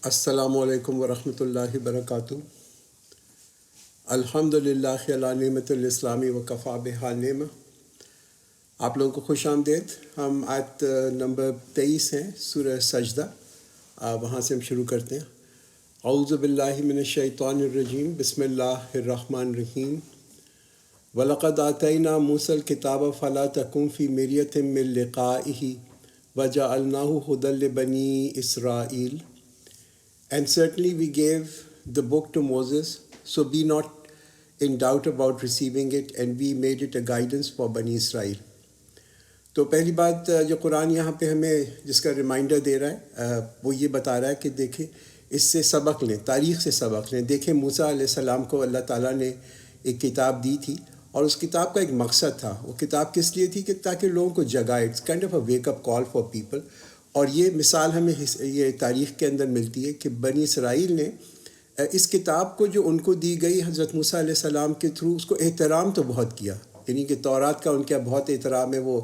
السلام علیکم ورحمۃ اللہ وبرکاتہ۔ الحمد للہ علی نعمت الاسلامی وکفا بہا نعمہ۔ آپ لوگوں کو خوش آمدید۔ ہم آیت نمبر 23 ہیں سورہ سجدہ، وہاں سے ہم شروع کرتے ہیں۔ اعوذ باللہ من الشیطان الرجیم، بسم اللہ الرحمن الرحیم۔ وَلَقَدْ آتَيْنَا مُوسَى الْكِتَابَ فَلَا تَكُنْ فِي مِرْيَةٍ مِّن لِّقَائِهِ وَجَعَلْنَاهُ هُدًى لِّبَنِي إِسْرَائِيلَ۔ And certainly we gave the book to Moses, so be not in doubt about receiving it, and we made it a guidance for Bani Israel۔ تو پہلی بات جو قرآن یہاں پہ ہمیں جس کا ریمائنڈر دے رہا ہے وہ یہ بتا رہا ہے کہ دیکھیں اس سے سبق لیں، تاریخ سے سبق لیں۔ دیکھیں موسیٰ علیہ السلام کو اللہ تعالیٰ نے ایک کتاب دی تھی، اور اس کتاب کا ایک مقصد تھا۔ وہ کتاب کس لیے تھی؟ کہ تاکہ لوگوں کو جگائے، it's kind of a wake up call for people. اور یہ مثال ہمیں یہ تاریخ کے اندر ملتی ہے کہ بنی اسرائیل نے اس کتاب کو جو ان کو دی گئی حضرت موسیٰ علیہ السلام کے تھرو، اس کو احترام تو بہت کیا، یعنی کہ تورات کا ان کا بہت احترام ہے۔ وہ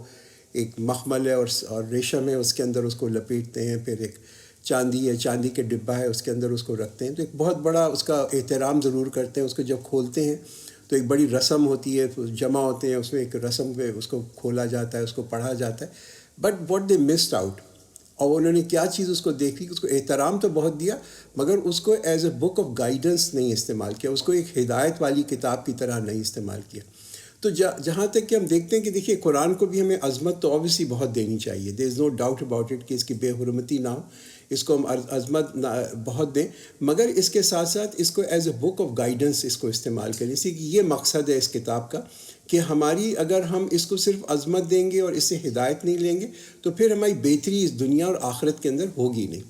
ایک مخمل ہے اور ریشم ہے، اس کے اندر اس کو لپیٹتے ہیں، پھر ایک چاندی ہے، چاندی کے ڈبہ ہے، اس کے اندر اس کو رکھتے ہیں، تو ایک بہت بڑا اس کا احترام ضرور کرتے ہیں۔ اس کو جب کھولتے ہیں تو ایک بڑی رسم ہوتی ہے، جمع ہوتے ہیں، اس میں ایک رسم پہ اس کو کھولا جاتا ہے، اس کو پڑھا جاتا ہے۔ But what they missed out, اور انہوں نے کیا چیز اس کو دیکھی کہ اس کو احترام تو بہت دیا، مگر اس کو as a book of guidance نہیں استعمال کیا، اس کو ایک ہدایت والی کتاب کی طرح نہیں استعمال کیا۔ تو جہاں تک کہ ہم دیکھتے ہیں کہ دیکھیے قرآن کو بھی ہمیں عظمت تو اوبیسلی بہت دینی چاہیے، دیر از نو ڈاؤٹ اباؤٹ اٹ کہ اس کی بے حرمتی نہ ہو، اس کو ہم عظمت بہت دیں، مگر اس کے ساتھ ساتھ اس کو as a book of guidance اس کو استعمال کریں۔ اسی کہ یہ مقصد ہے اس کتاب کا کہ ہماری اگر ہم اس کو صرف عظمت دیں گے اور اس سے ہدایت نہیں لیں گے تو پھر ہماری بہتری اس دنیا اور آخرت کے اندر ہوگی نہیں۔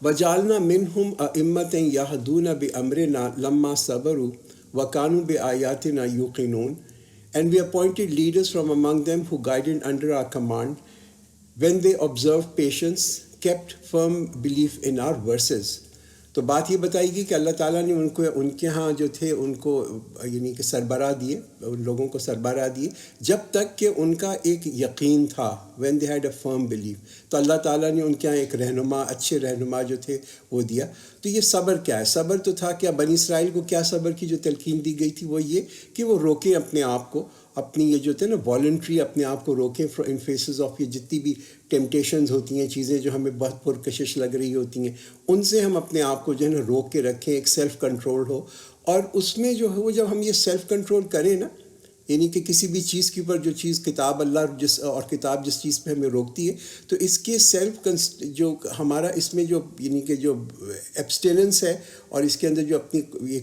وَجَعَلْنَا مِنْهُمْ أَئِمَّةً يَهْدُونَ بِأَمْرِنَا لَمَّا صَبَرُوا وَكَانُوا بِآيَاتِنَا يُوقِنُونَ۔ And we appointed leaders from among them who guided under our command when they observed patience, kept firm belief in our verses۔ تو بات یہ بتائی گئی کہ اللہ تعالیٰ نے ان کے ہاں جو تھے ان کو یعنی کہ سربراہ دیے، ان لوگوں کو سربراہ دیے جب تک کہ ان کا ایک یقین تھا، when they had a firm belief۔ تو اللہ تعالیٰ نے ان کے ہاں ایک رہنما، اچھے رہنما جو تھے وہ دیا۔ تو یہ صبر کیا ہے؟ صبر تو تھا کیا؟ بنی اسرائیل کو کیا صبر کی جو تلقین دی گئی تھی؟ وہ یہ کہ وہ روکیں اپنے آپ کو، اپنی یہ جو تھے نا والنٹری اپنے آپ کو روکیں ان فیسز آف یہ جتنی بھی ٹیمپٹیشنز ہوتی ہیں، چیزیں جو ہمیں بہت پرکشش لگ رہی ہوتی ہیں، ان سے ہم اپنے آپ کو جو ہے نا روک کے رکھیں، ایک سیلف کنٹرول ہو۔ اور اس میں جو ہے وہ جب ہم یہ سیلف کنٹرول کریں نا، یعنی کہ کسی بھی چیز کے اوپر جو چیز کتاب اللہ اور کتاب جس چیز پہ ہمیں روکتی ہے، تو اس کے سیلف جو ہمارا اس میں جو یعنی کہ جو ایبسٹیننس ہے اور اس کے اندر جو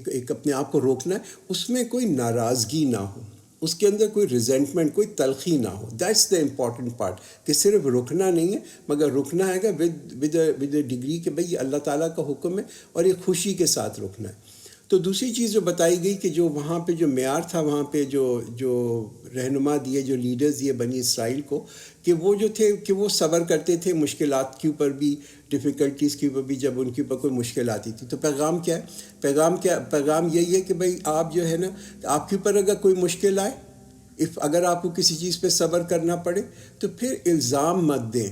ایک اپنے آپ کو روکنا ہے، اس میں کوئی ناراضگی نہ ہو، اس کے اندر کوئی ریزنٹمنٹ، کوئی تلخی نہ ہو۔ دیٹس دا امپورٹنٹ پارٹ، کہ صرف رکنا نہیں ہے مگر رکنا ہے گا ود اے ڈگری کہ بھئی اللہ تعالیٰ کا حکم ہے اور ایک خوشی کے ساتھ رکنا ہے۔ تو دوسری چیز جو بتائی گئی کہ جو وہاں پہ جو معیار تھا، وہاں پہ جو رہنما دیے، جو لیڈرز دیے بنی اسرائیل کو، کہ وہ جو تھے کہ وہ صبر کرتے تھے مشکلات کے اوپر بھی، ڈیفیکلٹیز کے اوپر بھی، جب ان کے اوپر کوئی مشکل آتی تھی۔ تو پیغام کیا ہے؟ پیغام یہی ہے کہ بھئی آپ جو ہے نا، آپ کے اوپر اگر کوئی مشکل آئے، اگر آپ کو کسی چیز پہ صبر کرنا پڑے تو پھر الزام مت دیں،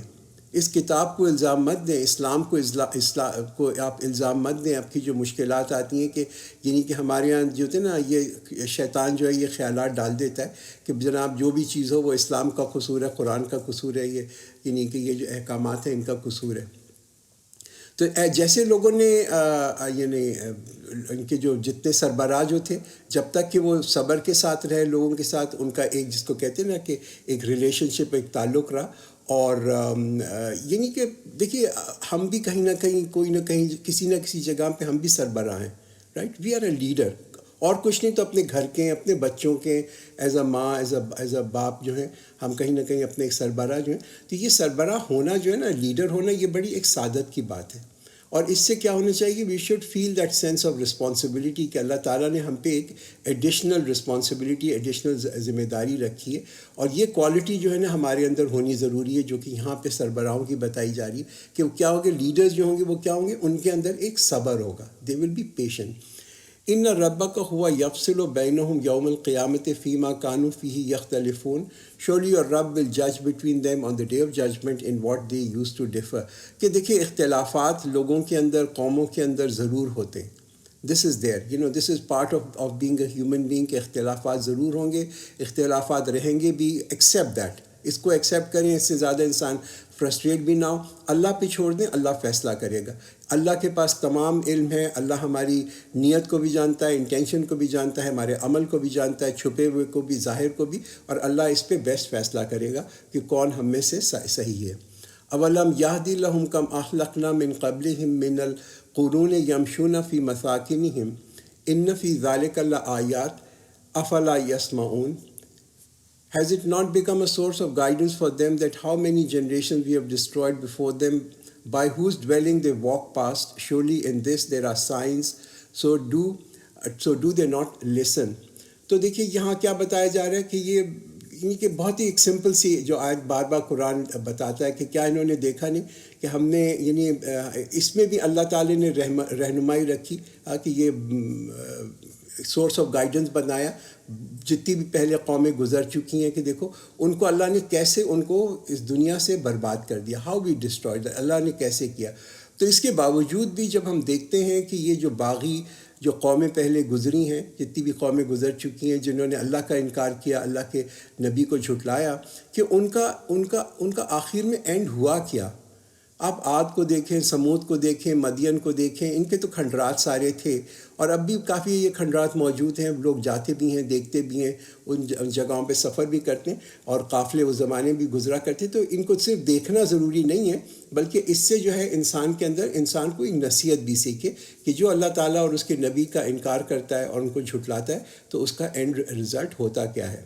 اس کتاب کو الزام مت دیں، اسلام کو آپ الزام مت دیں۔ آپ کی جو مشکلات آتی ہیں کہ یعنی کہ ہمارے یہاں جو تھے نا، یہ شیطان جو ہے یہ خیالات ڈال دیتا ہے کہ جناب جو بھی چیز ہو وہ اسلام کا قصور ہے، قرآن کا قصور ہے، یہ یعنی کہ یہ جو احکامات ہیں ان کا قصور ہے۔ تو جیسے لوگوں نے یعنی ان کے جو جتنے سربراہ جو تھے، جب تک کہ وہ صبر کے ساتھ رہے لوگوں کے ساتھ، ان کا ایک جس کو کہتے ہیں نا کہ ایک ریلیشن شپ، ایک تعلق رہا۔ اور یعنی کہ دیکھیے ہم بھی کہیں نہ کہیں، کوئی نہ کہیں، کسی نہ کسی جگہ پہ ہم بھی سربراہ ہیں، right? We are a leader, اور کچھ نہیں تو اپنے گھر کے، اپنے بچوں کے، ایز اے ماں، ایز اے باپ جو ہیں، ہم کہیں نہ کہیں اپنے ایک سربراہ جو ہیں۔ تو یہ سربراہ ہونا جو ہے نا، لیڈر ہونا، یہ بڑی ایک سعادت کی بات ہے۔ اور اس سے کیا ہونا چاہیے؟ We should feel that sense of responsibility کہ اللہ تعالیٰ نے ہم پہ ایک ایڈیشنل رسپانسبلٹی، ایڈیشنل ذمہ داری رکھی ہے، اور یہ کوالٹی جو ہے نا ہمارے اندر ہونی ضروری ہے، جو کہ یہاں پہ سربراہوں کی بتائی جا رہی ہے کہ کیا ہوگا، لیڈرز جو ہوں گے وہ کیا ہوں گے، ان کے اندر ایک صبر ہوگا، دے ول بی پیشنٹ۔ ان ربک ہوا یفصل بینہم یوم القیامت فیما کانوا فیہ یختلفون. Surely your Rabb will judge between them on the day of judgment in what they used to differ. کہ دیکھیے اختلافات لوگوں کے اندر، قوموں کے اندر ضرور ہوتے ہیں. This is there, this is part of being a human being کہ اختلافات ضرور ہوں گے، اختلافات رہیں گے بھی. ایکسیپٹ دیٹ، اس کو ایکسیپٹ کریں، اس سے زیادہ انسان فرسٹریٹ بھی نہ ہو. اللہ پہ چھوڑ دیں، اللہ فیصلہ کرے گا. اللہ کے پاس تمام علم ہے. اللہ ہماری نیت کو بھی جانتا ہے، انٹینشن کو بھی جانتا ہے، ہمارے عمل کو بھی جانتا ہے، چھپے ہوئے کو بھی، ظاہر کو بھی، اور اللہ اس پہ بیسٹ فیصلہ کرے گا کہ کون ہم میں سے صحیح ہے. اولم یہدی لہم کم اہلکنا من قبلہم من القرون یمشون فی مساکنہم ان فی ذلک لآیات افلا یسمعون. Has it not become a source of guidance for them that how many generations we have destroyed before them, by whose dwelling they walk past? Surely in this there are signs, so do they not listen. تو دیکھیے یہاں کیا بتایا جا رہا ہے کہ یہ کہ بہت ہی ایک سمپل سی جو آیت بار بار قرآن بتاتا ہے کہ کیا انہوں نے دیکھا نہیں کہ ہم نے اس میں بھی اللہ تعالی نے رہنمائی رکھی کہ یہ سورس آف گائیڈنس بنایا. جتنی بھی پہلے قومیں گزر چکی ہیں کہ دیکھو ان کو اللہ نے کیسے ان کو اس دنیا سے برباد کر دیا. ہاؤ وی ڈسٹرائڈ، اللہ نے کیسے کیا. تو اس کے باوجود بھی جب ہم دیکھتے ہیں کہ یہ جو باغی جو قومیں پہلے گزری ہیں، جتنی بھی قومیں گزر چکی ہیں جنہوں نے اللہ کا انکار کیا، اللہ کے نبی کو جھٹلایا، کہ ان کا آخر میں اینڈ ہوا کیا. آپ عاد کو دیکھیں، سمود کو دیکھیں، مدین کو دیکھیں، ان کے تو کھنڈرات سارے تھے، اور اب بھی کافی یہ کھنڈرات موجود ہیں. لوگ جاتے بھی ہیں، دیکھتے بھی ہیں، ان جگہوں پہ سفر بھی کرتے ہیں، اور قافلے اس زمانے بھی گزرا کرتے. تو ان کو صرف دیکھنا ضروری نہیں ہے، بلکہ اس سے جو ہے انسان کے اندر انسان کو ایک نصیحت بھی سیکھے کہ جو اللہ تعالیٰ اور اس کے نبی کا انکار کرتا ہے اور ان کو جھٹلاتا ہے تو اس کا اینڈ رزلٹ ہوتا کیا ہے.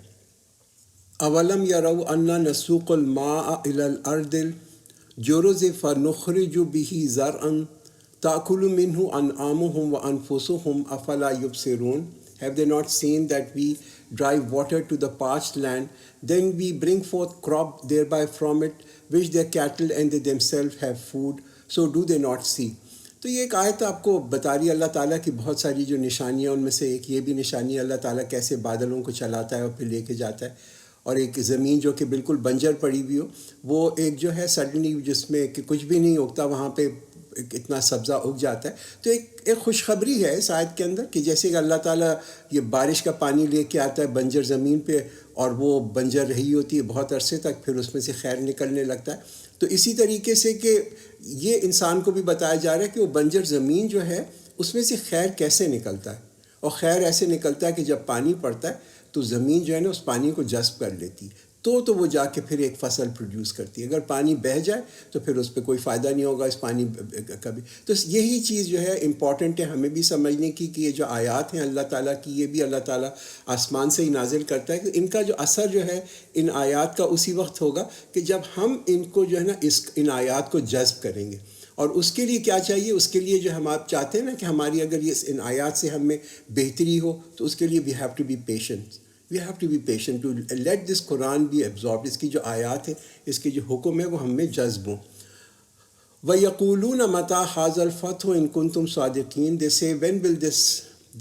اولم یروا انا نسوق الماء الی الارض الجرز فنخرج به زرعا تأکل منہ انعامہم وانفسہم افلا یبصرون. Have they not seen that we drive water to the parched land, then we bring forth crop thereby from it, which their cattle and they themselves have food, so do they not see. تو یہ ایک آیت آپ کو بتا رہی ہے اللہ تعالیٰ کی بہت ساری جو نشانیاں، ان میں سے ایک یہ بھی نشانی ہے اللہ تعالیٰ کیسے بادلوں کو چلاتا ہے اور پھر لے کے جاتا ہے. اور ایک زمین جو کہ بالکل بنجر پڑی ہوئی ہو، وہ ایک جو ہے سڈنلی جس میں کہ کچھ بھی نہیں اگتا وہاں پہ اتنا سبزہ اگ جاتا ہے. تو ایک خوشخبری ہے اس آیت کے اندر کہ جیسے کہ اللہ تعالیٰ یہ بارش کا پانی لے کے آتا ہے بنجر زمین پہ، اور وہ بنجر رہی ہوتی ہے بہت عرصے تک، پھر اس میں سے خیر نکلنے لگتا ہے. تو اسی طریقے سے کہ یہ انسان کو بھی بتایا جا رہا ہے کہ وہ بنجر زمین جو ہے اس میں سے خیر کیسے نکلتا ہے. اور خیر ایسے نکلتا ہے کہ جب پانی پڑتا ہے تو زمین جو ہے نا اس پانی کو جذب کر لیتی، تو وہ جا کے پھر ایک فصل پروڈیوس کرتی ہے. اگر پانی بہہ جائے تو پھر اس پہ کوئی فائدہ نہیں ہوگا اس پانی کا بھی. تو یہی چیز جو ہے امپورٹنٹ ہے ہمیں بھی سمجھنے کی کہ یہ جو آیات ہیں اللہ تعالیٰ کی، یہ بھی اللہ تعالیٰ آسمان سے ہی نازل کرتا ہے. کہ ان کا جو اثر جو ہے ان آیات کا اسی وقت ہوگا کہ جب ہم ان کو جو ہے نا ان آیات کو جذب کریں گے. اور اس کے لیے کیا چاہیے؟ اس کے لیے جو ہم آپ چاہتے ہیں نا کہ ہماری اگر یہ ان آیات سے ہم میں بہتری ہو، تو اس کے لیے we have to be patient. We have to be patient to let this Quran be absorbed. اس کی جو آیات ہیں، اس کے جو حکم ہے وہ ہم میں جذب ہوں. وَيَقُولُونَ مَتَى هَذَا الْفَتْحُ إِن كُنتُمْ صَادِقِينَ. They say, when will this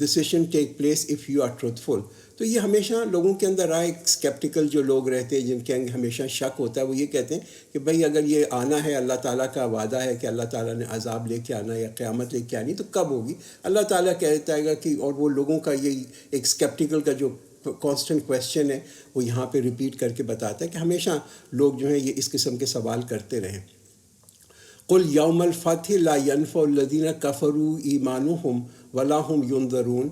decision take place if you are truthful. تو یہ ہمیشہ لوگوں کے اندر آئے اسکیپٹیکل جو لوگ رہتے ہیں، جن کے ہمیشہ شک ہوتا ہے، وہ یہ کہتے ہیں کہ بھئی اگر یہ آنا ہے، اللہ تعالیٰ کا وعدہ ہے کہ اللہ تعالیٰ نے عذاب لے کے آنا یا قیامت لے کے آنی، تو کب ہوگی؟ اللہ تعالیٰ کہتا ہے کہ، اور وہ لوگوں کا یہ ایک اسکیپٹیکل کا جو کانسٹنٹ کویسچن ہے وہ یہاں پہ ریپیٹ کر کے بتاتا ہے کہ ہمیشہ لوگ جو ہیں یہ اس قسم کے سوال کرتے رہیں. قل یوم الفتح لا ینفع الذین کفروا ایمانہم ولا ہم ینظرون.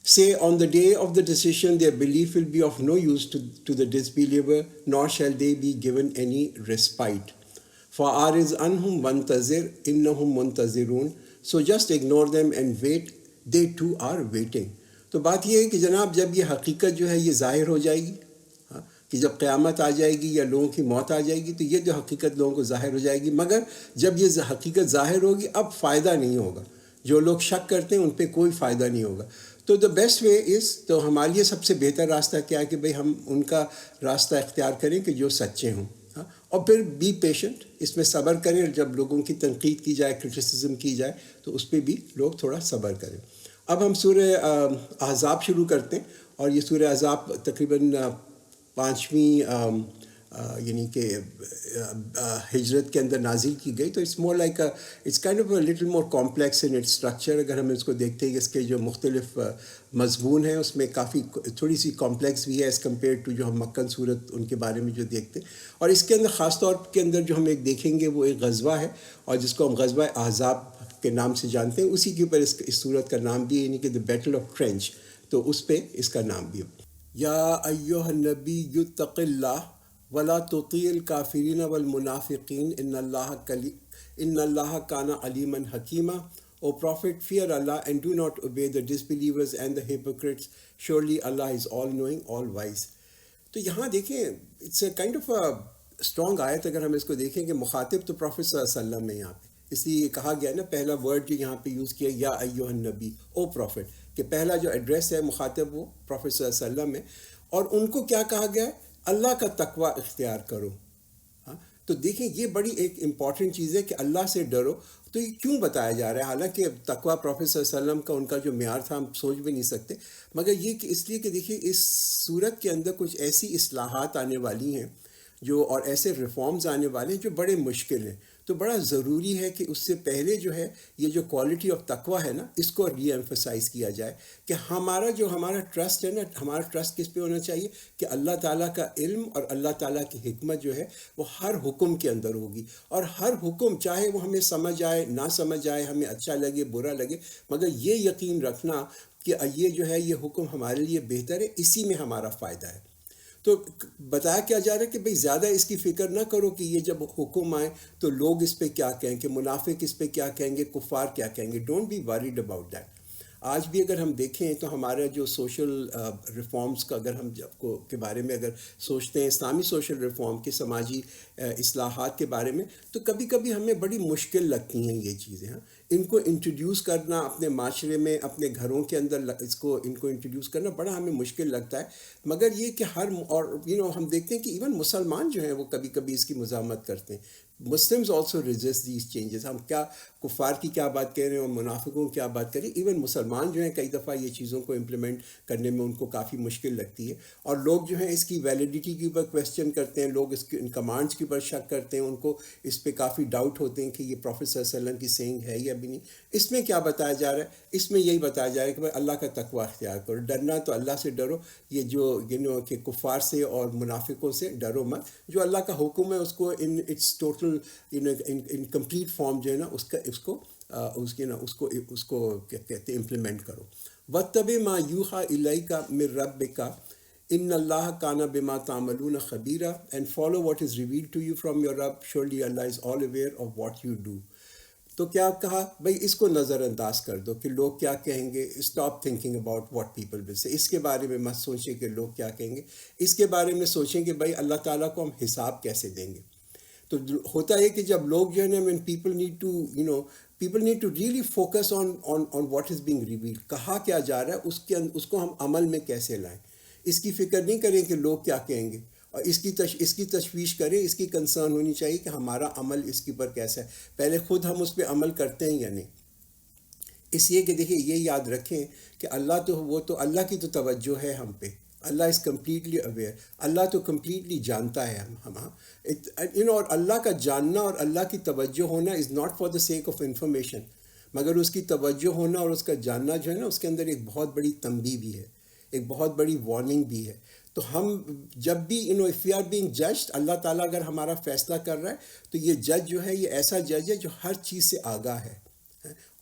Say, on the day of the decision their belief will be of no use to the disbeliever, nor shall they be given any respite. فَأَعْرِضْ عَنْهُمْ وَانْتَظِرْ إِنَّهُمْ مُنْتَظِرُونَ. So just ignore them and wait, they too are waiting. تو بات یہ ہے کہ جناب جب یہ حقیقت جو ہے یہ ظاہر ہو جائے گی، کہ جب قیامت آ جائے گی یا لوگوں کی موت آ جائے گی، تو یہ جو حقیقت لوگوں کو ظاہر ہو جائے گی. مگر جب یہ حقیقت ظاہر ہوگی اب فائدہ نہیں ہوگا. جو لوگ شک کرتے ہیں ان پہ کوئی فائدہ نہیں ہوگا. تو دا بیسٹ وے از، تو ہمارے لیے سب سے بہتر راستہ کیا ہے کہ بھئی ہم ان کا راستہ اختیار کریں کہ جو سچے ہوں، اور پھر بی پیشنٹ، اس میں صبر کریں. جب لوگوں کی تنقید کی جائے، کرٹیسزم کی جائے، تو اس پہ بھی لوگ تھوڑا صبر کریں. اب ہم سورہ احزاب شروع کرتے ہیں، اور یہ سورہ احزاب تقریباً پانچویں یعنی کہ ہجرت کے اندر نازل کی گئی. تو it's more like it's kind of little more complex in its structure. اگر ہم اس کو دیکھتے ہیں کہ اس کے جو مختلف مضمون ہیں اس میں کافی تھوڑی سی کمپلیکس بھی ہے ایز کمپیئر ٹو جو ہم مکن صورت ان کے بارے میں جو دیکھتے ہیں. اور اس کے اندر خاص طور کے اندر جو ہم ایک دیکھیں گے وہ ایک غزوہ ہے، اور جس کو ہم غزوہ احزاب کے نام سے جانتے ہیں. اسی کے اوپر اس صورت کا نام بھی ہے، یعنی کہ دا بیٹل آف ٹرینچ. تو اس پہ اس کا نام بھی ہے. یا ایہا النبی اتق اللہ ولا تطیع الکافرین والمنافقین ان اللہ کان علیما حکیما. O Prophet, fear Allah and do not obey the disbelievers and the hypocrites. Surely Allah is all knowing, all wise. تو یہاں دیکھیں it's a kind of strong آیت. اگر ہم اس کو دیکھیں کہ مخاطب تو پروفیٹ صلی اللہ علیہ وسلم ہے یہاں پہ، اس لیے کہا گیا نا پہلا ورڈ جو یہاں پہ یوز کیا یا ایہا النبی، او پروفٹ، کہ پہلا جو ایڈریس ہے مخاطب وہ پروفیٹ صلی اللہ علیہ وسلم ہے. اور ان کو کیا کہا گیا ہے؟ اللہ کا تقوی اختیار کرو. ہاں، تو دیکھیں یہ بڑی ایک امپورٹنٹ چیز ہے کہ اللہ سے ڈرو. تو یہ کیوں بتایا جا رہا ہے؟ حالانکہ تقوی پروفیٹ صلی اللہ علیہ وسلم کا ان کا جو معیار تھا ہم سوچ بھی نہیں سکتے، مگر یہ کہ اس لیے کہ دیکھیے اس صورت کے اندر کچھ ایسی اصلاحات آنے والی ہیں جو، اور ایسے ریفارمز آنے والے ہیں جو بڑے مشکل ہیں. تو بڑا ضروری ہے کہ اس سے پہلے جو ہے یہ جو کوالٹی آف تقوی ہے نا، اس کو ری ایمفسائز کیا جائے کہ ہمارا ٹرسٹ ہے نا، ہمارا ٹرسٹ کس پہ ہونا چاہیے کہ اللہ تعالیٰ کا علم اور اللہ تعالیٰ کی حکمت جو ہے وہ ہر حکم کے اندر ہوگی. اور ہر حکم چاہے وہ ہمیں سمجھ آئے نہ سمجھ آئے، ہمیں اچھا لگے برا لگے، مگر یہ یقین رکھنا کہ یہ جو ہے یہ حکم ہمارے لیے بہتر ہے، اسی میں ہمارا فائدہ ہے. تو بتایا کیا جا رہا ہے کہ بھئی زیادہ اس کی فکر نہ کرو کہ یہ جب حکم آئے تو لوگ اس پہ کیا کہیں گے، منافق اس پہ کیا کہیں گے، کفار کیا کہیں گے. Don't be worried about that. آج بھی اگر ہم دیکھیں تو ہمارا جو سوشل ریفارمز کا اگر ہم کے بارے میں اگر سوچتے ہیں، اسلامی سوشل ریفارم کے سماجی اصلاحات کے بارے میں، تو کبھی کبھی ہمیں بڑی مشکل لگتی ہیں یہ چیزیں. ہاں، ان کو انٹروڈیوس کرنا اپنے معاشرے میں، اپنے گھروں کے اندر ان کو انٹروڈیوس کرنا بڑا ہمیں مشکل لگتا ہے. مگر یہ کہ اور ہم دیکھتے ہیں کہ ایون مسلمان جو ہیں وہ کبھی کبھی اس کی مزاحمت کرتے ہیں. Muslims also resist these changes. ہم کیا کفار کی کیا بات کہہ رہے ہیں اور منافقوں کی کیا بات کریں، ایون مسلمان جو ہیں کئی دفعہ یہ چیزوں کو امپلیمنٹ کرنے میں ان کو کافی مشکل لگتی ہے. اور لوگ جو ہیں اس کی ویلیڈیٹی کے اوپر کویسچن کرتے ہیں، لوگ اس کے ان کمانڈس کے اوپر شک کرتے ہیں، ان کو اس پہ کافی ڈاؤٹ ہوتے ہیں کہ یہ پروفیٹ صلی اللہ علیہ وسلم کی سینگ ہے یا بھی نہیں. اس میں کیا بتایا جا رہا ہے؟ اس میں یہی بتایا جا رہا ہے کہ بھائی اللہ کا تقوی اختیار کرو. ڈرنا تو اللہ سے ڈرو، یہ جو کہ کفار سے اور منافقوں سے ڈرو مت. جو اللہ کا حکم ہے اس کو in its total in complete form جو ہے نا اس کو کیا کہتے ہیں امپلیمنٹ کرو. وَاتَّبِعْ مَا يُوحَىٰ إِلَيْكَ مِن رَبِّكَ إِنَّ اللَّهَ كَانَ بِمَا تَعْمَلُونَ خَبِيرًا. And follow what is revealed to you from your Rabb. Surely Allah is all aware of what you do. تو کیا کہا بھئی اس کو نظر انداز کر دو کہ لوگ کیا کہیں گے. Stop thinking about what people will سے. اس کے بارے میں مت سوچیں کہ لوگ کیا کہیں گے، اس کے بارے میں سوچیں کہ بھئی اللہ تعالیٰ کو ہم حساب کیسے دیں گے. تو ہوتا ہے کہ جب لوگ جو ہے نا people need to really focus on what is being revealed. کہا کیا جا رہا ہے اس کو ہم عمل میں کیسے لائیں. اس کی فکر نہیں کریں کہ لوگ کیا کہیں گے، اور اس کی تشویش کریں. اس کی کنسرن ہونی چاہیے کہ ہمارا عمل اس کے اوپر کیسا ہے. پہلے خود ہم اس پہ عمل کرتے ہیں یا نہیں. اس لیے کہ دیکھیں یہ یاد رکھیں کہ اللہ کی تو توجہ ہے ہم پہ. اللہ از کمپلیٹلی اویئر. اللہ تو کمپلیٹلی جانتا ہے اور اللہ کا جاننا اور اللہ کی توجہ ہونا is not for the sake of information, مگر اس کی توجہ ہونا اور اس کا جاننا جو ہے نا اس کے اندر ایک بہت بڑی تنبیہ بھی ہے، ایک بہت بڑی وارننگ بھی ہے. تو ہم جب بھی if we are being judged, اللہ تعالیٰ اگر ہمارا فیصلہ کر رہا ہے تو یہ جج جو ہے یہ ایسا جج ہے جو ہر چیز سے آگاہ ہے.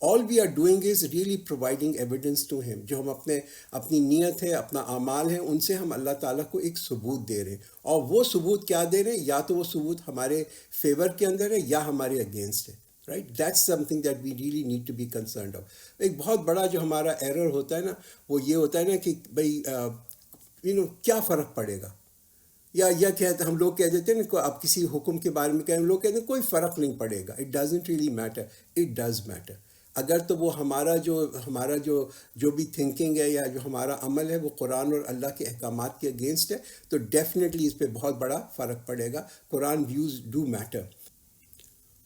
all we are doing is really providing evidence to him. جو ہم اپنی نیت ہے، اپنا اعمال ہیں، ان سے ہم اللہ تعالیٰ کو ایک ثبوت دے رہے ہیں. اور وہ ثبوت کیا دے رہے ہیں؟ یا تو وہ ثبوت ہمارے فیور کے اندر ہے یا ہمارے اگینسٹ ہے. Right, that's something that we really need to be concerned of. ایک بہت بڑا جو ہمارا ایرر ہوتا ہے نا وہ یہ ہوتا ہے نا کہ بھائی کیا فرق پڑے گا، یا کہتے ہم لوگ کہہ دیتے ہیں نا اب کسی حکم کے بارے میں کہیں لوگ کہتے ہیں کوئی فرق نہیں پڑے گا. It doesn't really matter. It does matter. اگر تو وہ ہمارا جو بھی تھنکنگ ہے یا جو ہمارا عمل ہے وہ قرآن اور اللہ کے احکامات کے اگینسٹ ہے تو ڈیفینیٹلی اس پہ بہت بڑا فرق پڑے گا. قرآن ویوز ڈو میٹر.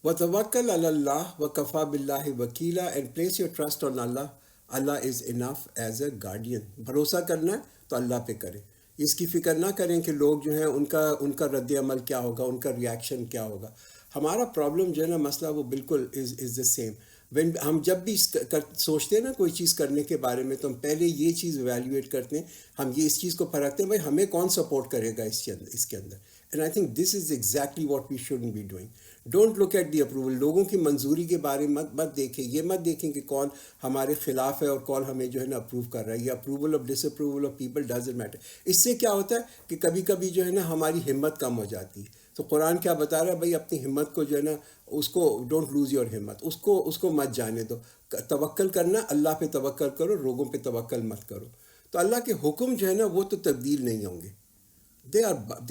وَتَوَكَّلْ عَلَى اللَّهِ وَكَفَى بِاللَّهِ وَكِيلًا. And place your trust on Allah. Allah is enough as a guardian. بھروسہ کرنا ہے تو اللہ پہ کریں, اس کی فکر نہ کریں کہ لوگ جو ہیں ان کا رد عمل کیا ہوگا, ان کا ریاکشن کیا ہوگا. ہمارا پرابلم جو ہے نا, مسئلہ وہ بالکل از دا سیم. ہم جب بھی سوچتے ہیں نا کوئی چیز کرنے کے بارے میں, تو ہم پہلے یہ چیز ایویلیویٹ کرتے ہیں, ہم یہ اس چیز کو پرکھتے ہیں بھائی ہمیں کون سپورٹ کرے گا اس کے اندر. And I think this is exactly what we shouldn't be doing. Don't look at the approval. لوگوں کی منظوری کے بارے میں مت دیکھیں, یہ مت دیکھیں کہ کون ہمارے خلاف ہے اور کون ہمیں جو ہے نا اپروو کر رہا ہے. یہ approval of disapproval of people doesn't matter. اس سے کیا ہوتا ہے کہ کبھی کبھی جو ہے نا ہماری ہمت کم ہو جاتی ہے. تو قرآن کیا بتا رہا ہے, بھائی اپنی ہمت کو جو ہے نا, اس کو ڈونٹ لوز یور ہمت, اس کو مت جانے دو. توکل کرنا, اللہ پہ توکل کرو, لوگوں پہ توکل مت کرو. تو اللہ کے حکم جو ہے نا وہ تو تبدیل نہیں ہوں گے. they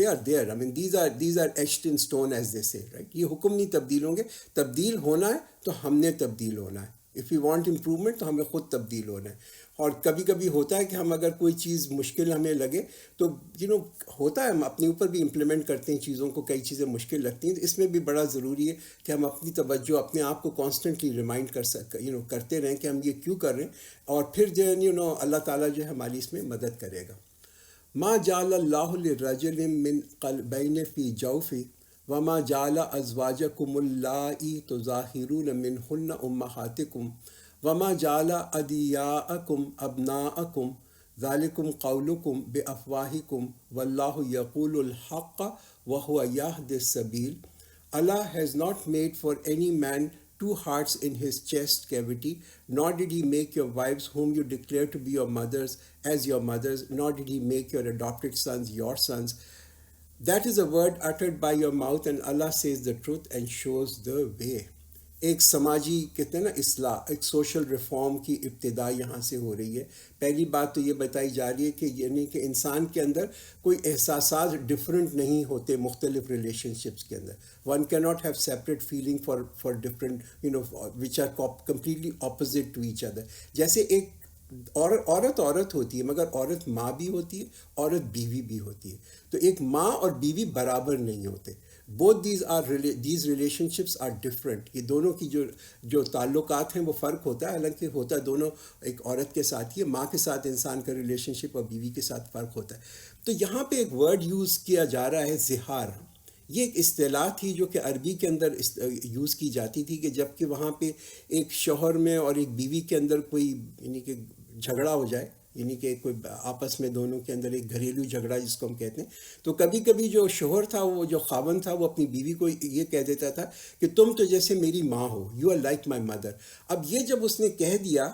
are there. I mean these are etched in stone as they say, right. یہ حکم نہیں تبدیل ہوں گے. تبدیل ہونا ہے تو ہم نے تبدیل ہونا ہے. if we want improvement تو ہمیں خود تبدیل ہونا ہے. اور کبھی کبھی ہوتا ہے کہ ہم اگر کوئی چیز مشکل ہمیں لگے تو ہوتا ہے, ہم اپنے اوپر بھی امپلیمنٹ کرتے ہیں چیزوں کو, کئی چیزیں مشکل لگتی ہیں. اس میں بھی بڑا ضروری ہے کہ ہم اپنی توجہ اپنے آپ کو کانسٹنٹلی ریمائنڈ کرتے رہیں کہ ہم یہ کیوں کر رہے ہیں, اور پھر جو ہے اللہ تعالیٰ جو ہے ہماری اس میں مدد کرے گا. ما جعل اللہ لرجل من قلبین فی جوفہ وما جعل ازواجکم اللائی تظاہرون منہن امہاتکم وما جعل ادعیاءکم ابناءکم ذالکم قولکم بافواہکم واللہ یقول الحق وہو یہدی السبیل. Allah has not made for any man two hearts in his chest cavity, nor did he make your wives whom you declare to be your mothers as your mothers, nor did he make your adopted sons your sons. That is a word uttered by your mouth, and Allah says the truth and shows the way. ایک سماجی کہتے ہیں نا اصلاح, ایک social reform کی ابتدا یہاں سے ہو رہی ہے. پہلی بات تو یہ بتائی جا رہی ہے کہ یعنی کہ انسان کے اندر کوئی احساسات ڈفرینٹ نہیں ہوتے مختلف ریلیشن شپس کے اندر. One can not have separate feeling for different which are completely opposite to each other. جیسے ایک عورت ہوتی ہے, مگر عورت ماں بھی ہوتی ہے, عورت بیوی بھی ہوتی ہے. تو ایک ماں اور بیوی برابر نہیں ہوتے. both these relationships are different. یہ دونوں کی جو تعلقات ہیں وہ فرق ہوتا ہے, حالانکہ ہوتا ہے دونوں ایک عورت کے ساتھ ہی, ماں کے ساتھ انسان کا ریلیشن شپ اور بیوی کے ساتھ فرق ہوتا ہے. تو یہاں پہ ایک ورڈ یوز کیا جا رہا ہے زہار. یہ ایک اصطلاح تھی جو کہ عربی کے اندر یوز کی جاتی تھی کہ جب کہ وہاں پہ ایک شوہر میں اور ایک بیوی کے اندر کوئی یعنی کہ جھگڑا ہو جائے, یعنی کہ کوئی آپس میں دونوں کے اندر ایک گھریلو جھگڑا جس کو ہم کہتے ہیں, تو کبھی کبھی جو شوہر تھا, وہ جو خاوند تھا, وہ اپنی بیوی کو یہ کہہ دیتا تھا کہ تم تو جیسے میری ماں ہو, you are like my mother. اب یہ جب اس نے کہہ دیا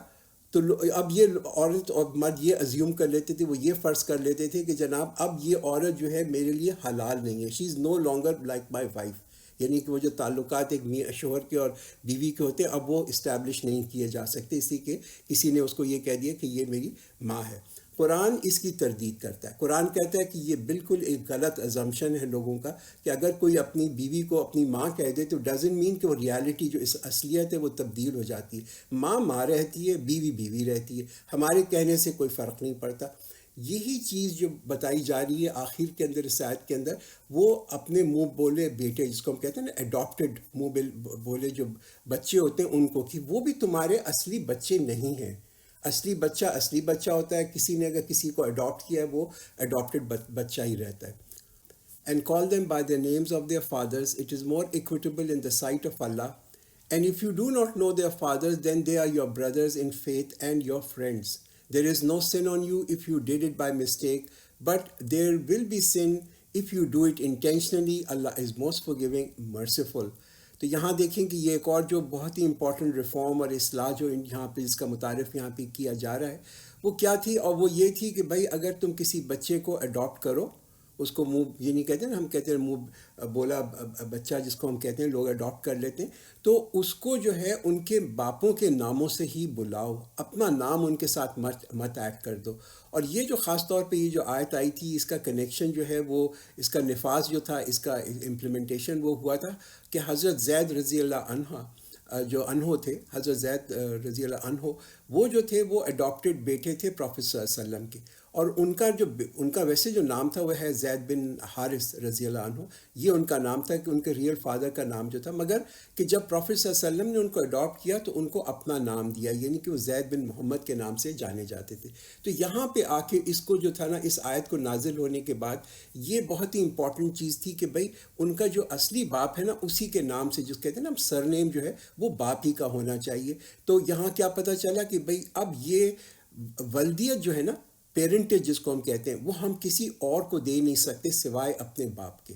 تو اب یہ عورت اور مرد یہ ازیوم کر لیتے تھے, وہ یہ فرض کر لیتے تھے کہ جناب اب یہ عورت جو ہے میرے لیے حلال نہیں ہے, she is no longer like my wife. یعنی کہ وہ جو تعلقات ایک شوہر کے اور بیوی کے ہوتے ہیں اب وہ اسٹیبلش نہیں کیے جا سکتے, اسی کے کسی نے اس کو یہ کہہ دیا کہ یہ میری ماں ہے. قرآن اس کی تردید کرتا ہے. قرآن کہتا ہے کہ یہ بالکل ایک غلط ازمپشن ہے لوگوں کا کہ اگر کوئی اپنی بیوی کو اپنی ماں کہہ دے تو ڈزنٹ مین کہ وہ ریالٹی جو اصلیت ہے وہ تبدیل ہو جاتی ہے. ماں رہتی ہے, بیوی رہتی ہے, ہمارے کہنے سے کوئی فرق نہیں پڑتا. یہی چیز جو بتائی جا رہی ہے آخر کے اندر اس آیت کے اندر, وہ اپنے منہ بولے بیٹے جس کو ہم کہتے ہیں نا اڈاپٹیڈ منہ بولے جو بچے ہوتے ہیں ان کو, کہ وہ بھی تمہارے اصلی بچے نہیں ہیں. اصلی بچہ ہوتا ہے, کسی نے اگر کسی کو اڈاپٹ کیا ہے وہ اڈاپٹیڈ بچہ ہی رہتا ہے. And call them by the names of their fathers, it is more equitable in the sight of Allah. And if you do not know their fathers, then they are your brothers in faith and your friends. There is no sin on you if you did it by mistake, but there will be sin if you do it intentionally. Allah is most forgiving, merciful. تو یہاں دیکھیں کہ یہ ایک اور جو بہت ہی important reform اور اصلاح جو یہاں پہ اس کا متعارف یہاں پہ کیا جا رہا ہے وہ کیا تھی, اور وہ یہ تھی کہ بھائی اگر تم کسی بچے کو اڈاپٹ کرو, اس کو منہ یہ نہیں کہتے ہیں, ہم کہتے ہیں منہ بولا بچہ جس کو ہم کہتے ہیں, لوگ اڈاپٹ کر لیتے ہیں, تو اس کو جو ہے ان کے باپوں کے ناموں سے ہی بلاؤ, اپنا نام ان کے ساتھ مت ایڈ کر دو. اور یہ جو خاص طور پہ یہ جو آیت آئی تھی, اس کا کنیکشن جو ہے وہ اس کا نفاذ جو تھا, اس کا امپلیمنٹیشن وہ ہوا تھا کہ حضرت زید رضی اللہ عنہ جو انہو تھے, حضرت زید رضی اللہ عنہ وہ جو تھے وہ اڈاپٹیڈ بیٹے تھے پروفیٹ صلی اللہ علیہ وسلم کے. اور ان کا ویسے جو نام تھا وہ ہے زید بن حارث رضی اللہ عنہ. یہ ان کا نام تھا کہ ان کے ریئل فادر کا نام جو تھا، مگر کہ جب پروفیٹ صلی اللہ علیہ وسلم نے ان کو اڈاپٹ کیا تو ان کو اپنا نام دیا، یعنی کہ وہ زید بن محمد کے نام سے جانے جاتے تھے. تو یہاں پہ آ کے اس کو جو تھا نا، اس آیت کو نازل ہونے کے بعد یہ بہت ہی امپورٹنٹ چیز تھی کہ بھائی ان کا جو اصلی باپ ہے نا، اسی کے نام سے، جس کہتے ہیں نا سر نیم جو ہے وہ باپ ہی کا ہونا چاہیے. تو یہاں کیا پتہ چلا کہ بھائی اب یہ ولدیت جو ہے نا، پیرنٹیج جس کو ہم کہتے ہیں، وہ ہم کسی اور کو دے نہیں سکتے سوائے اپنے باپ کے.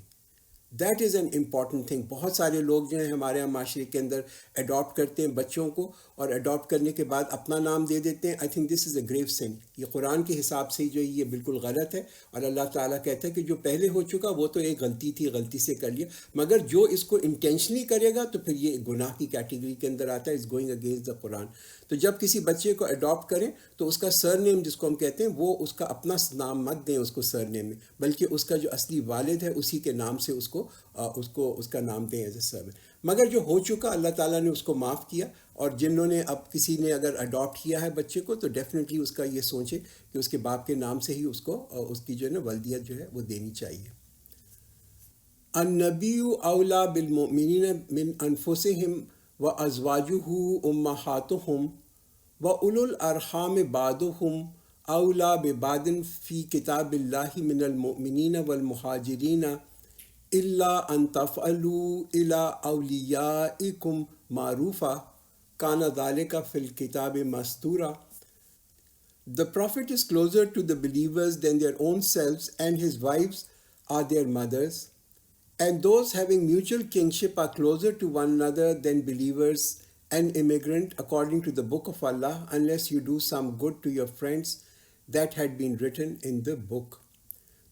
That is an important thing. بہت سارے لوگ جو ہیں ہمارے یہاں معاشرے کے اندر اڈاپٹ کرتے ہیں بچوں کو، اور اڈاپٹ کرنے کے بعد اپنا نام دے دیتے ہیں. آئی تھنک دس از اے گریو سن. یہ قرآن کے حساب سے جو ہے یہ بالکل غلط ہے، اور اللہ تعالیٰ کہتا ہے کہ جو پہلے ہو چکا وہ تو ایک غلطی تھی، غلطی سے کر لیا، مگر جو اس کو انٹینشنلی کرے گا تو پھر یہ گناہ کی کیٹیگری کے اندر آتا ہے. از گوئنگ اگینسٹ دا قرآن. تو جب کسی بچے کو اڈاپٹ کریں تو اس کا سر نیم جس کو ہم کہتے ہیں، وہ اس کا اپنا نام مت دیں اس کو سر نیم میں، بلکہ اس کا جو اصلی والد ہے اسی کے نام سے اس کا نام دیں ایز اے سر. مگر جو ہو چکا اللہ تعالیٰ نے اس کو معاف کیا، اور جنہوں نے اب کسی نے اگر اڈاپٹ کیا ہے بچے کو تو ڈیفینیٹلی اس کا یہ سوچے کہ اس کے باپ کے نام سے ہی اس کو اس کی جو ہے نا ولدیت جو ہے وہ دینی چاہیے. النبی اولا بالمؤمنین من انفسہم وازواجہ امہاتہم واولو الارحام بعضہم اولا ببعض فی کتاب اللہ من المؤمنین والمہاجرین الا ان تفعلوا الی اولیائکم معروفا کان ذلک فی الکتاب مستورا. The prophet is closer to the believers than their own selves, and his wives are their mothers. And those having mutual kingship are closer to one another than believers and immigrant according to the book of Allah, unless you do some good to your friends that had been written in the book.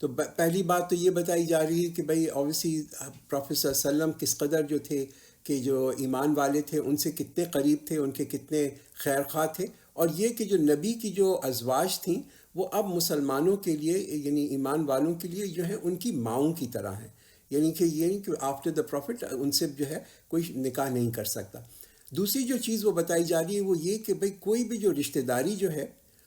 تو پہلی بات تو یہ بتائی جا رہی ہے کہ بھائی اوبیسلی پروفیٹ صلی اللہ علیہ وسلم کس قدر جو تھے کہ جو ایمان والے تھے ان سے کتنے قریب تھے، ان کے کتنے خیر خواہ تھے، اور یہ کہ جو نبی کی جو ازواج تھیں وہ اب مسلمانوں کے لیے، یعنی ایمان والوں کے لیے جو ہے ان کی ماؤں کی طرح ہیں. یعنی کہ یہ نہیں کہ آفٹر دا پروفٹ ان سے جو ہے کوئی نکاح نہیں کر سکتا. دوسری جو چیز وہ بتائی جا رہی ہے وہ یہ کہ بھائی کوئی بھی جو رشتہ داری جو ہے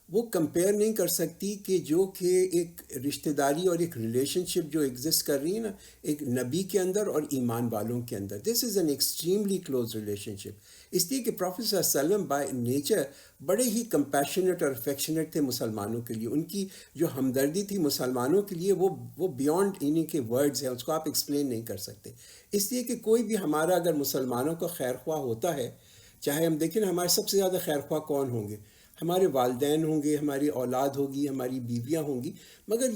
وہ کمپیئر نہیں کر سکتی کہ جو کہ ایک رشتہ داری اور ایک ریلیشن شپ جو ایگزسٹ کر رہی ہے نا ایک نبی کے اندر اور ایمان والوں کے اندر. This is an extremely close relationship. اس لیے کہ پروفیٹ صلی اللہ علیہ وسلم بائی نیچر بڑے ہی کمپیشنیٹ اور افیکشنیٹ تھے مسلمانوں کے لیے. ان کی جو ہمدردی تھی مسلمانوں کے لیے وہ بیونڈ انہیں کے ورڈز ہیں، اس کو آپ ایکسپلین نہیں کر سکتے. اس لیے کہ کوئی بھی ہمارا اگر مسلمانوں کا خیر خواہ ہوتا ہے، چاہے ہم دیکھیں نا ہمارے سب سے زیادہ خیر خواہ کون ہوں گے، ہمارے والدین ہوں گے، ہماری اولاد ہوگی، ہماری بیویاں ہوں گی. مگر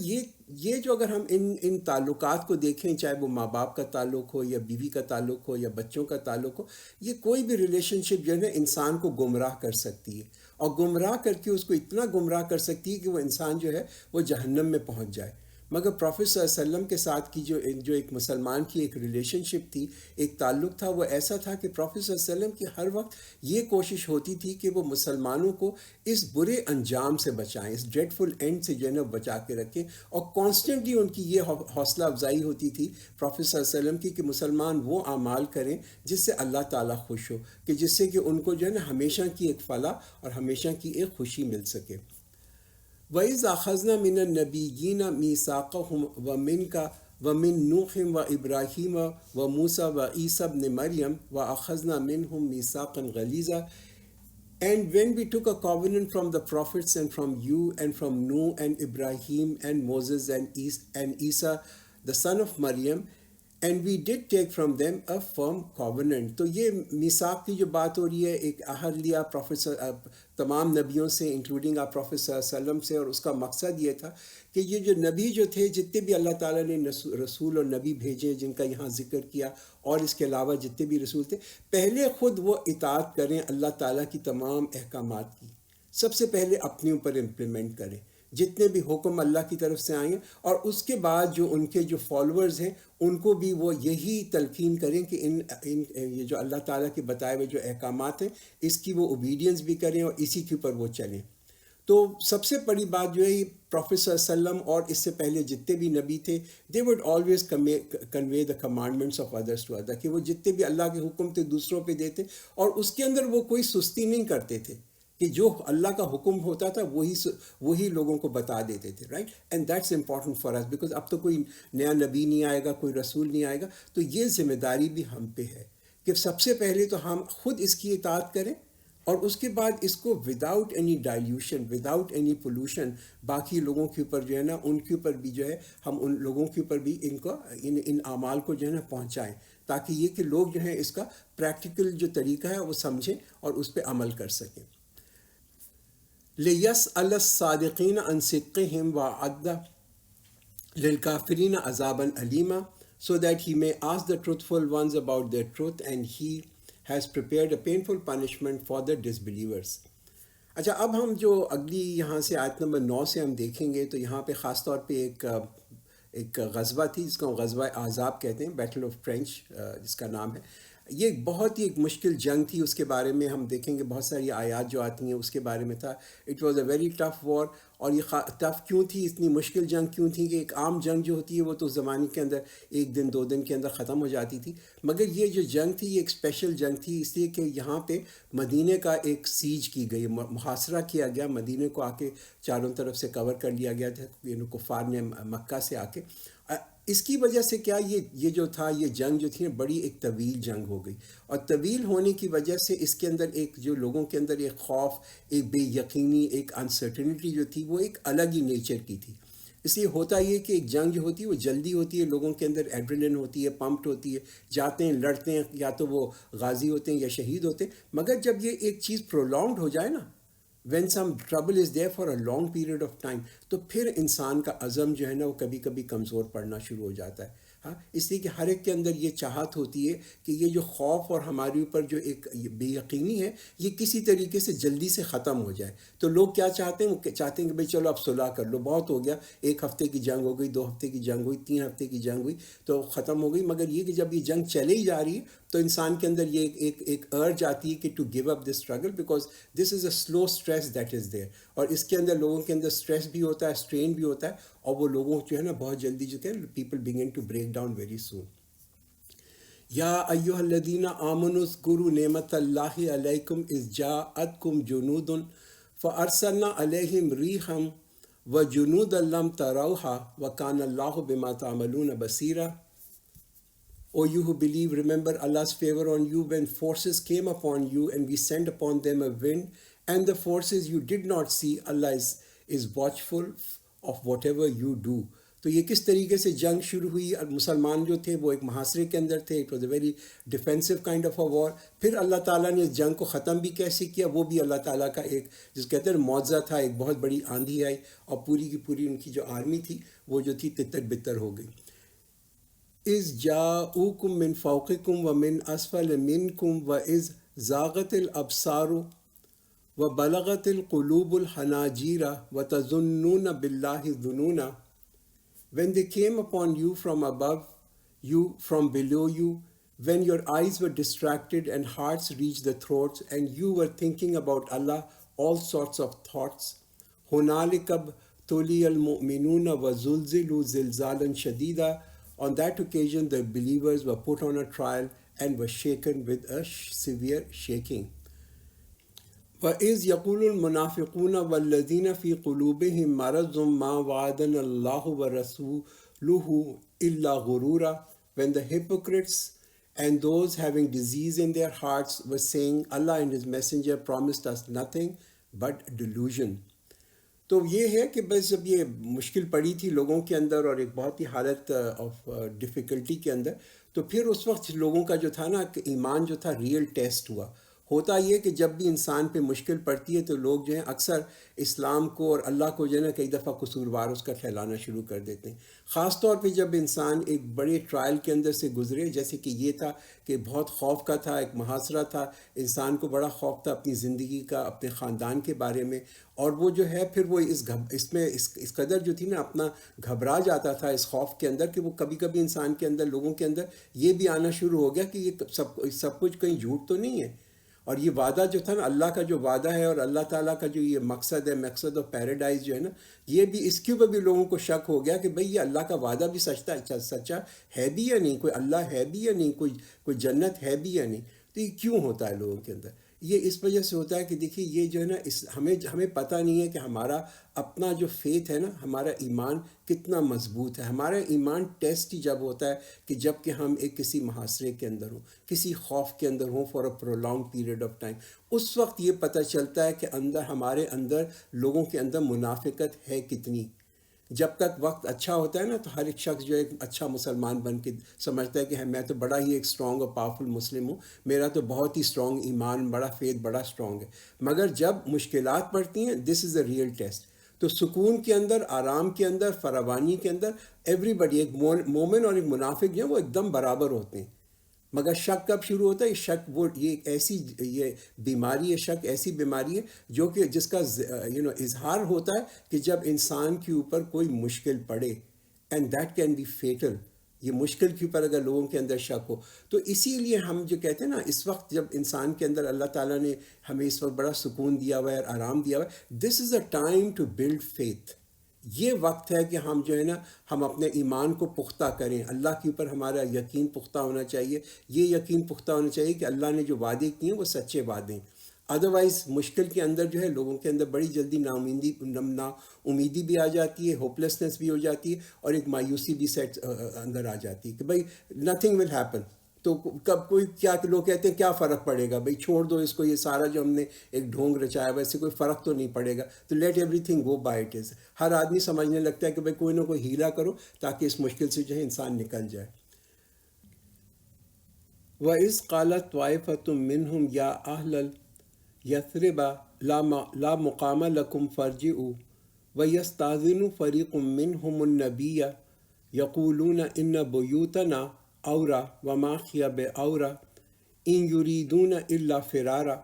یہ جو اگر ہم ان تعلقات کو دیکھیں، چاہے وہ ماں باپ کا تعلق ہو یا بیوی کا تعلق ہو یا بچوں کا تعلق ہو، یہ کوئی بھی ریلیشن شپ جو ہے نا انسان کو گمراہ کر سکتی ہے، اور گمراہ کر کے اس کو اتنا گمراہ کر سکتی ہے کہ وہ انسان جو ہے وہ جہنم میں پہنچ جائے. مگر پروفیٹ صلی اللہ علیہ وسلم کے ساتھ کی جو ایک مسلمان کی ایک ریلیشن شپ تھی، ایک تعلق تھا، وہ ایسا تھا کہ پروفیٹ صلی اللہ علیہ وسلم کی ہر وقت یہ کوشش ہوتی تھی کہ وہ مسلمانوں کو اس برے انجام سے بچائیں، اس ڈریڈفل اینڈ سے جو ہے نا بچا کے رکھیں. اور کانسٹنٹلی ان کی یہ حوصلہ افزائی ہوتی تھی پروفیٹ صلی اللہ علیہ وسلم کی کہ مسلمان وہ اعمال کریں جس سے اللہ تعالیٰ خوش ہو، کہ جس سے کہ ان کو جو ہے نا ہمیشہ کی ایک فلاح اور ہمیشہ کی ایک خوشی مل سکے. وَإِذْ أَخَذْنَا مِنَ النَّبِيِّينَ مِيثَاقَهُمْ وَمِنْكَ وَمِنْ نُوحٍ وَإِبْرَاهِيمَ وَمُوسَى وَعِيسَى ابْنِ مَرْيَمَ وَأَخَذْنَا مِنْهُمْ مِيثَاقًا غَلِيظًا. And when we took a covenant from the prophets and from you and from Noah and Ibrahim and Moses and Isa the son of Maryam, and we did take from them a firm covenant. تو یہ میثاق کی جو بات ہو رہی ہے، ایک عہد لیا تمام نبیوں سے انکلوڈنگ آپ پروفیٹ صلی اللہ علیہ وسلم سے، اور اس کا مقصد یہ تھا کہ یہ جو نبی جو تھے، جتنے بھی اللہ تعالیٰ نے رسول اور نبی بھیجے جن کا یہاں ذکر کیا، اور اس کے علاوہ جتنے بھی رسول تھے، پہلے خود وہ اطاعت کریں اللہ تعالیٰ کی تمام احکامات کی. سب سے پہلے اپنے اوپر امپلیمنٹ کریں جتنے بھی حکم اللہ کی طرف سے آئیں، اور اس کے بعد جو ان کے جو فالوورز ہیں ان کو بھی وہ یہی تلقین کریں کہ یہ جو اللہ تعالیٰ کے بتائے ہوئے جو احکامات ہیں اس کی وہ اوبیڈینس بھی کریں اور اسی کے اوپر وہ چلیں. تو سب سے بڑی بات جو ہے پروفیٹ صلی اللہ علیہ وسلم اور اس سے پہلے جتنے بھی نبی تھے، they would always convey the commandments of others to other, کہ وہ جتنے بھی اللہ کے حکم تھے دوسروں پہ دیتے، اور اس کے اندر وہ کوئی سستی نہیں کرتے تھے. کہ جو اللہ کا حکم ہوتا تھا وہی لوگوں کو بتا دیتے تھے، right. And that's important for us, because اب تو کوئی نیا نبی نہیں آئے گا، کوئی رسول نہیں آئے گا. تو یہ ذمہ داری بھی ہم پہ ہے کہ سب سے پہلے تو ہم خود اس کی اطاعت کریں، اور اس کے بعد اس کو without any dilution, without any pollution باقی لوگوں کے اوپر جو ہے نا، ان کے اوپر بھی جو ہے ہم ان لوگوں کے اوپر بھی ان اعمال کو جو ہے نا پہنچائیں، تاکہ یہ کہ لوگ جو ہیں اس کا پریکٹیکل جو طریقہ ہے وہ سمجھیں اور اس پہ عمل کر سکیں. لِيَسْأَلَ الصَّادِقِينَ عَنْ صِدْقِهِمْ وَأَعَدَّ لِلْكَافِرِينَ عَذَابًا أَلِيمًا, so that he may ask the truthful ones about their truth, and he has prepared a painful punishment for the disbelievers. اچھا، اب ہم جو اگلی یہاں سے آیت نمبر 9 سے ہم دیکھیں گے تو یہاں پہ خاص طور پہ ایک غزوہ تھی جس کو غزوہ احزاب کہتے ہیں، بیٹل آف ٹرینچ جس کا نام ہے. یہ ایک بہت ہی ایک مشکل جنگ تھی. اس کے بارے میں ہم دیکھیں گے بہت ساری آیات جو آتی ہیں اس کے بارے میں تھا. It was a very tough war. اور یہ ٹف کیوں تھی، اتنی مشکل جنگ کیوں تھی؟ کہ ایک عام جنگ جو ہوتی ہے وہ تو زمانے کے اندر 1 دن 2 دن کے اندر ختم ہو جاتی تھی، مگر یہ جو جنگ تھی یہ ایک اسپیشل جنگ تھی، اس لیے کہ یہاں پہ مدینے کا ایک سیج کی گئی، محاصرہ کیا گیا. مدینے کو آ کے چاروں طرف سے کور کر لیا گیا تھا کفار نے مکہ سے آ کے. اس کی وجہ سے کیا یہ جو تھا، یہ جنگ جو تھی بڑی ایک طویل جنگ ہو گئی، اور طویل ہونے کی وجہ سے اس کے اندر ایک جو لوگوں کے اندر ایک خوف، ایک بے یقینی، ایک انسرٹنٹی جو تھی وہ ایک الگ ہی نیچر کی تھی. اس لیے ہوتا یہ کہ ایک جنگ جو ہوتی ہے وہ جلدی ہوتی ہے، لوگوں کے اندر ایڈرینلن ہوتی ہے، پمپڈ ہوتی ہے، جاتے ہیں لڑتے ہیں، یا تو وہ غازی ہوتے ہیں یا شہید ہوتے ہیں. مگر جب یہ ایک چیز پرولونگڈ ہو جائے نا، when some trouble is there for a long period of time، تو پھر انسان کا عزم جو ہے نا وہ کبھی کبھی کمزور پڑنا شروع ہو جاتا ہے. ہاں، اس لیے کہ ہر ایک کے اندر یہ چاہت ہوتی ہے کہ یہ جو خوف اور ہمارے اوپر جو ایک بے یقینی ہے یہ کسی طریقے سے جلدی سے ختم ہو جائے. تو لوگ کیا چاہتے ہیں؟ وہ چاہتے ہیں کہ بھئی چلو اب صلح کر لو، بہت ہو گیا، 1 ہفتے کی جنگ ہو گئی، 2 ہفتے کی جنگ ہوئی، 3 ہفتے کی جنگ ہوئی تو ختم ہو گئی. مگر یہ کہ جب یہ جنگ چلے ہی جا رہی ہے تو انسان کے اندر یہ ایک ارج آتی ہے کہ to give up this struggle, because this is a slow stress that is there. اور اس کے اندر لوگوں کے اندر اسٹریس بھی ہوتا ہے، اسٹرین بھی ہوتا ہے، اور وہ لوگوں جو ہے نا بہت جلدی جو کہ people begin to break down very soon. یا ایھا الذین آمنوا اذکروا نعمت اللہ علیکم اذ جاءتکم جنود فارسلنا علیہم ریحا وجنودا لم تروها وکان اللہ بما تعملون بصیرا. O you who believe, remember Allah's favor on you when forces came upon you and we sent upon them a wind and the forces you did not see. Allah is watchful of whatever you do. تو یہ کس طریقے سے جنگ شروع ہوئی. مسلمان جو تھے وہ ایک محاصرے کے اندر تھے. It was a very defensive kind of a war. پھر اللہ تعالیٰ نے اس جنگ کو ختم بھی کیسے کیا، وہ بھی اللہ تعالیٰ کا ایک جس کہتے ہیں معجزہ تھا. ایک بہت بڑی آندھی آئی اور پوری کی پوری ان کی جو آرمی تھی وہ جو تھی تتر بتر ہو گئی. اذ جاءوکم من فوقکم ومن اسفل منکم واذ زاغت الابصار وبلغت القلوب الحناجر وتظنون باللہ الظنونا. When they came upon you from above you, from below you, when your eyes were distracted and hearts reached the throats and you were thinking about Allah all sorts of thoughts. هُنَالِكَ ابْتُلِيَ الْمُؤْمِنُونَ وَزُلْزِلُوا زِلْزَالًا شَدِيدًا. On that occasion the believers were put on a trial and were shaken with a severe shaking. وَإِذْ يَقُولُ الْمُنَافِقُونَ وَالَّذِينَ فِي قُلُوبِهِمْ مَرَضٌ مَّا وَعَدَنَا اللَّهُ وَرَسُولُهُ إِلَّا غُرُورًا. When the hypocrites and those having disease in their hearts were saying, Allah and His Messenger promised us nothing but delusion. تو یہ ہے کہ بس جب یہ مشکل پڑی تھی لوگوں کے اندر اور ایک بہت ہی حالت آف ڈیفیکلٹی کے اندر، تو پھر اس وقت لوگوں کا جو تھا نا کہ ایمان جو تھا ریئل ٹیسٹ ہوا. ہوتا یہ کہ جب بھی انسان پہ مشکل پڑتی ہے تو لوگ جو ہیں اکثر اسلام کو اور اللہ کو جو ہے نا کئی دفعہ قصوروار اس کا ٹھہرانا شروع کر دیتے ہیں. خاص طور پہ جب انسان ایک بڑے ٹرائل کے اندر سے گزرے، جیسے کہ یہ تھا کہ بہت خوف کا تھا، ایک محاصرہ تھا، انسان کو بڑا خوف تھا اپنی زندگی کا، اپنے خاندان کے بارے میں، اور وہ جو ہے پھر وہ اس قدر جو تھی نا اپنا گھبرا جاتا تھا اس خوف کے اندر کہ وہ کبھی کبھی انسان کے اندر، لوگوں کے اندر یہ بھی آنا شروع ہو گیا کہ یہ سب کچھ کہیں جھوٹ تو نہیں ہے. اور یہ وعدہ جو تھا نا، اللہ کا جو وعدہ ہے اور اللہ تعالیٰ کا جو یہ مقصد ہے، مقصد آف پیراڈائز جو ہے نا، یہ بھی اس کے اوپر بھی لوگوں کو شک ہو گیا کہ بھئی یہ اللہ کا وعدہ بھی سچا ہے بھی یا نہیں، کوئی اللہ ہے بھی یا نہیں، کوئی جنت ہے بھی یا نہیں. تو یہ کیوں ہوتا ہے لوگوں کے اندر؟ یہ اس وجہ سے ہوتا ہے کہ دیکھیے یہ جو ہے نا ہمیں پتہ نہیں ہے کہ ہمارا اپنا جو فیتھ ہے نا، ہمارا ایمان کتنا مضبوط ہے. ہمارا ایمان ٹیسٹ ہی جب ہوتا ہے کہ جب کہ ہم ایک کسی محاصرے کے اندر ہوں، کسی خوف کے اندر ہوں for a prolonging period of time. اس وقت یہ پتہ چلتا ہے کہ ہمارے اندر لوگوں کے اندر منافقت ہے کتنی. جب تک وقت اچھا ہوتا ہے نا تو ہر ایک شخص جو ایک اچھا مسلمان بن کے سمجھتا ہے کہ میں تو بڑا ہی ایک اسٹرانگ اور پاورفل مسلم ہوں، میرا تو بہت ہی اسٹرانگ ایمان، بڑا فیتھ بڑا اسٹرانگ ہے. مگر جب مشکلات پڑتی ہیں، this is a real test. تو سکون کے اندر، آرام کے اندر، فراوانی کے اندر ایوری بڈی، ایک مومن اور ایک منافق جو ہے وہ ایک دم برابر ہوتے ہیں. مگر شک کب شروع ہوتا ہے؟ شک یہ ایک ایسی یہ بیماری ہے، شک ایسی بیماری ہے جو کہ جس کا اظہار ہوتا ہے کہ جب انسان کے اوپر کوئی مشکل پڑے، and that can be fatal. یہ مشکل کے اوپر اگر لوگوں کے اندر شک ہو تو اسی لیے ہم جو کہتے ہیں نا، اس وقت جب انسان کے اندر اللہ تعالیٰ نے ہمیں اس وقت بڑا سکون دیا ہوا ہے اور آرام دیا ہوا ہے، this is a time to build faith. یہ وقت ہے کہ ہم جو ہے نا ہم اپنے ایمان کو پختہ کریں. اللہ کے اوپر ہمارا یقین پختہ ہونا چاہیے. یہ یقین پختہ ہونا چاہیے کہ اللہ نے جو وعدے کیے ہیں وہ سچے وعدے ہیں. ادروائز مشکل کے اندر جو ہے لوگوں کے اندر بڑی جلدی نا امیدی بھی آ جاتی ہے، ہوپلیسنس بھی ہو جاتی ہے، اور ایک مایوسی بھی اندر آ جاتی ہے کہ بھائی نتھنگ ول ہیپن. تو کب کوئی کیا لوگ کہتے ہیں کیا فرق پڑے گا، بھائی چھوڑ دو اس کو، یہ سارا جو ہم نے ایک ڈھونگ رچایا ہوا، اس سے کوئی فرق تو نہیں پڑے گا، تو let everything go by it is. ہر آدمی سمجھنے لگتا ہے کہ بھائی کوئی نہ کوئی ہیلا کرو تاکہ اس مشکل سے جو ہے انسان نکل جائے. وَإِذْ قَالَتْ طَائِفَةٌ مِّنْهُمْ يَا أَهْلَ الْيَثْرِبَ لَا مُقَامَ لَكُمْ فَارْجِعُوا وَيَسْتَأْذِنُ فَرِيقٌ مِّنْهُمُ النَّبِيَّ يَقُولُونَ إِنَّ بُيُوتَنَا عَوْرَةٌ وَمَا هِيَ بِعَوْرَةٍ إِن يُرِيدُونَ إِلَّا فِرَارًا.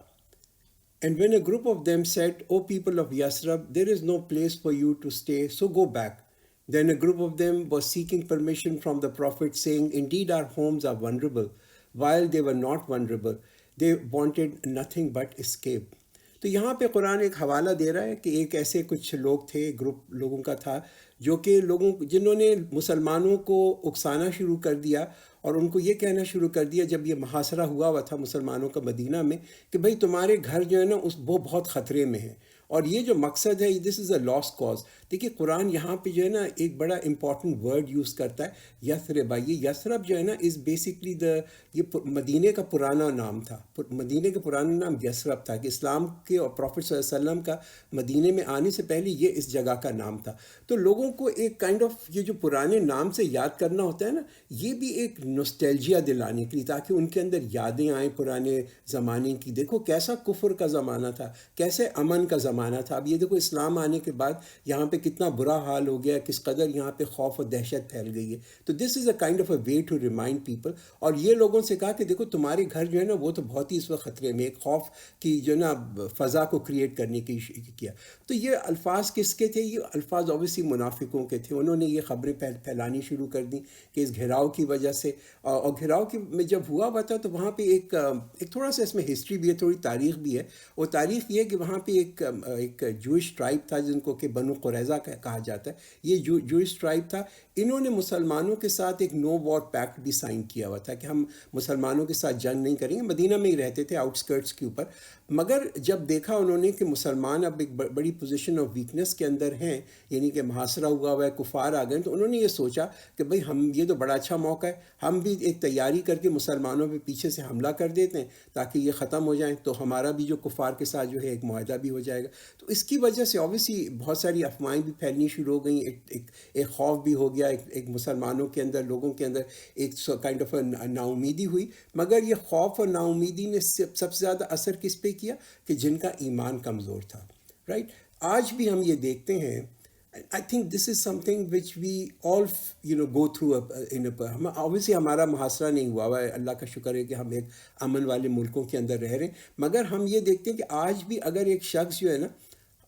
And when a group of them said, O people of Yasrib, there is no place for you to stay, so go back. Then a group of them was seeking permission from the Prophet, saying, Indeed, our homes are vulnerable. While they were not vulnerable, they wanted nothing but escape. تو یہاں پہ قرآن ایک حوالہ دے رہا ہے کہ ایک ایسے کچھ لوگ تھے، گروپ لوگوں کا تھا جو کہ جنہوں نے مسلمانوں کو اکسانا شروع کر دیا اور ان کو یہ کہنا شروع کر دیا جب یہ محاصرہ ہوا تھا مسلمانوں کا مدینہ میں کہ بھئی تمہارے گھر جو ہے نا وہ بہت خطرے میں ہیں، اور یہ جو مقصد ہے this is a last cause. دیکھیے قرآن یہاں پہ جو ہے نا ایک بڑا امپورٹنٹ ورڈ یوز کرتا ہے، یثرب. یہ یثرب جو ہے نا از بیسکلی یہ مدینے کا پرانا نام تھا. مدینے کا پرانا نام یثرب تھا کہ اسلام کے اور پروفٹ صلی اللہ علیہ وسلم کا مدینے میں آنے سے پہلے یہ اس جگہ کا نام تھا. تو لوگوں کو ایک کائنڈ آف یہ جو پرانے نام سے یاد کرنا ہوتا ہے نا، یہ بھی ایک نوسٹیلجیا دلانے کے لیے، تاکہ ان کے اندر یادیں آئیں پرانے زمانے کی. دیکھو کیسا کفر کا زمانہ تھا، کیسے امن کا زمانہ تھا. اب یہ دیکھو اسلام آنے کے بعد یہاں پہ کتنا برا حال ہو گیا، کس قدر یہاں پہ خوف و دہشت پھیل گئی ہے. تو this is a kind of a way to remind people. اور یہ لوگوں سے کہا کہ دیکھو تمہارے گھر جو ہے نا وہ تو بہت ہی اس وقت خطرے میں، ایک خوف کی جو نا فضا کو کریٹ کرنے کی کیا. تو یہ الفاظ کس کے تھے؟ یہ الفاظ اوبیسلی منافقوں کے تھے. انہوں نے یہ خبریں پھیلانی شروع کر دیں کہ اس گھیراؤ کی وجہ سے. اور گھیراؤ میں جب ہوا تھا تو وہاں پہ ایک تھوڑا سا اس میں ہسٹری بھی ہے، تھوڑی تاریخ بھی ہے. وہ تاریخ یہ ہے کہ وہاں پہ ایک جوئش ٹرائب تھا جن کو کہ بنو قریظہ کہا جاتا ہے. یہ جوئش ٹرائب تھا، انہوں نے مسلمانوں کے ساتھ ایک نو وار پیکٹ بھی سائن کیا ہوا تھا کہ ہم مسلمانوں کے ساتھ جنگ نہیں کریں گے. مدینہ میں ہی رہتے تھے، آؤٹ اسکرٹس کے اوپر. مگر جب دیکھا انہوں نے کہ مسلمان اب ایک بڑی پوزیشن آف ویکنس کے اندر ہیں، یعنی کہ محاصرہ ہوا ہوا ہے، کفار آ گئے، تو انہوں نے یہ سوچا کہ بھئی یہ تو بڑا اچھا موقع ہے، ہم بھی ایک تیاری کر کے مسلمانوں پہ پیچھے سے حملہ کر دیتے ہیں تاکہ یہ ختم ہو جائیں، تو ہمارا بھی جو کفار کے ساتھ جو ہے ایک معاہدہ بھی ہو جائے گا. تو اس کی وجہ سے اوبیسلی بہت ساری افواہیں بھی پھیلنی شروع ہو گئیں. ایک خوف بھی ہو گیا، ایک مسلمانوں کے اندر، لوگوں کے اندر ایک کائنڈ آف نا امیدی ہوئی. مگر یہ خوف اور نا امیدی نے سب سے زیادہ اثر کس پہ کیا؟ کہ جن کا ایمان کمزور تھا. رائٹ. آج بھی ہم یہ دیکھتے ہیں. I think this is something which we all go through obviously ہمارا محاصرہ نہیں ہوا ہے، اللہ کا شکر ہے کہ ہم ایک امن والے ملکوں کے اندر رہ رہے ہیں. مگر ہم یہ دیکھتے ہیں کہ آج بھی اگر ایک شخص جو ہے نا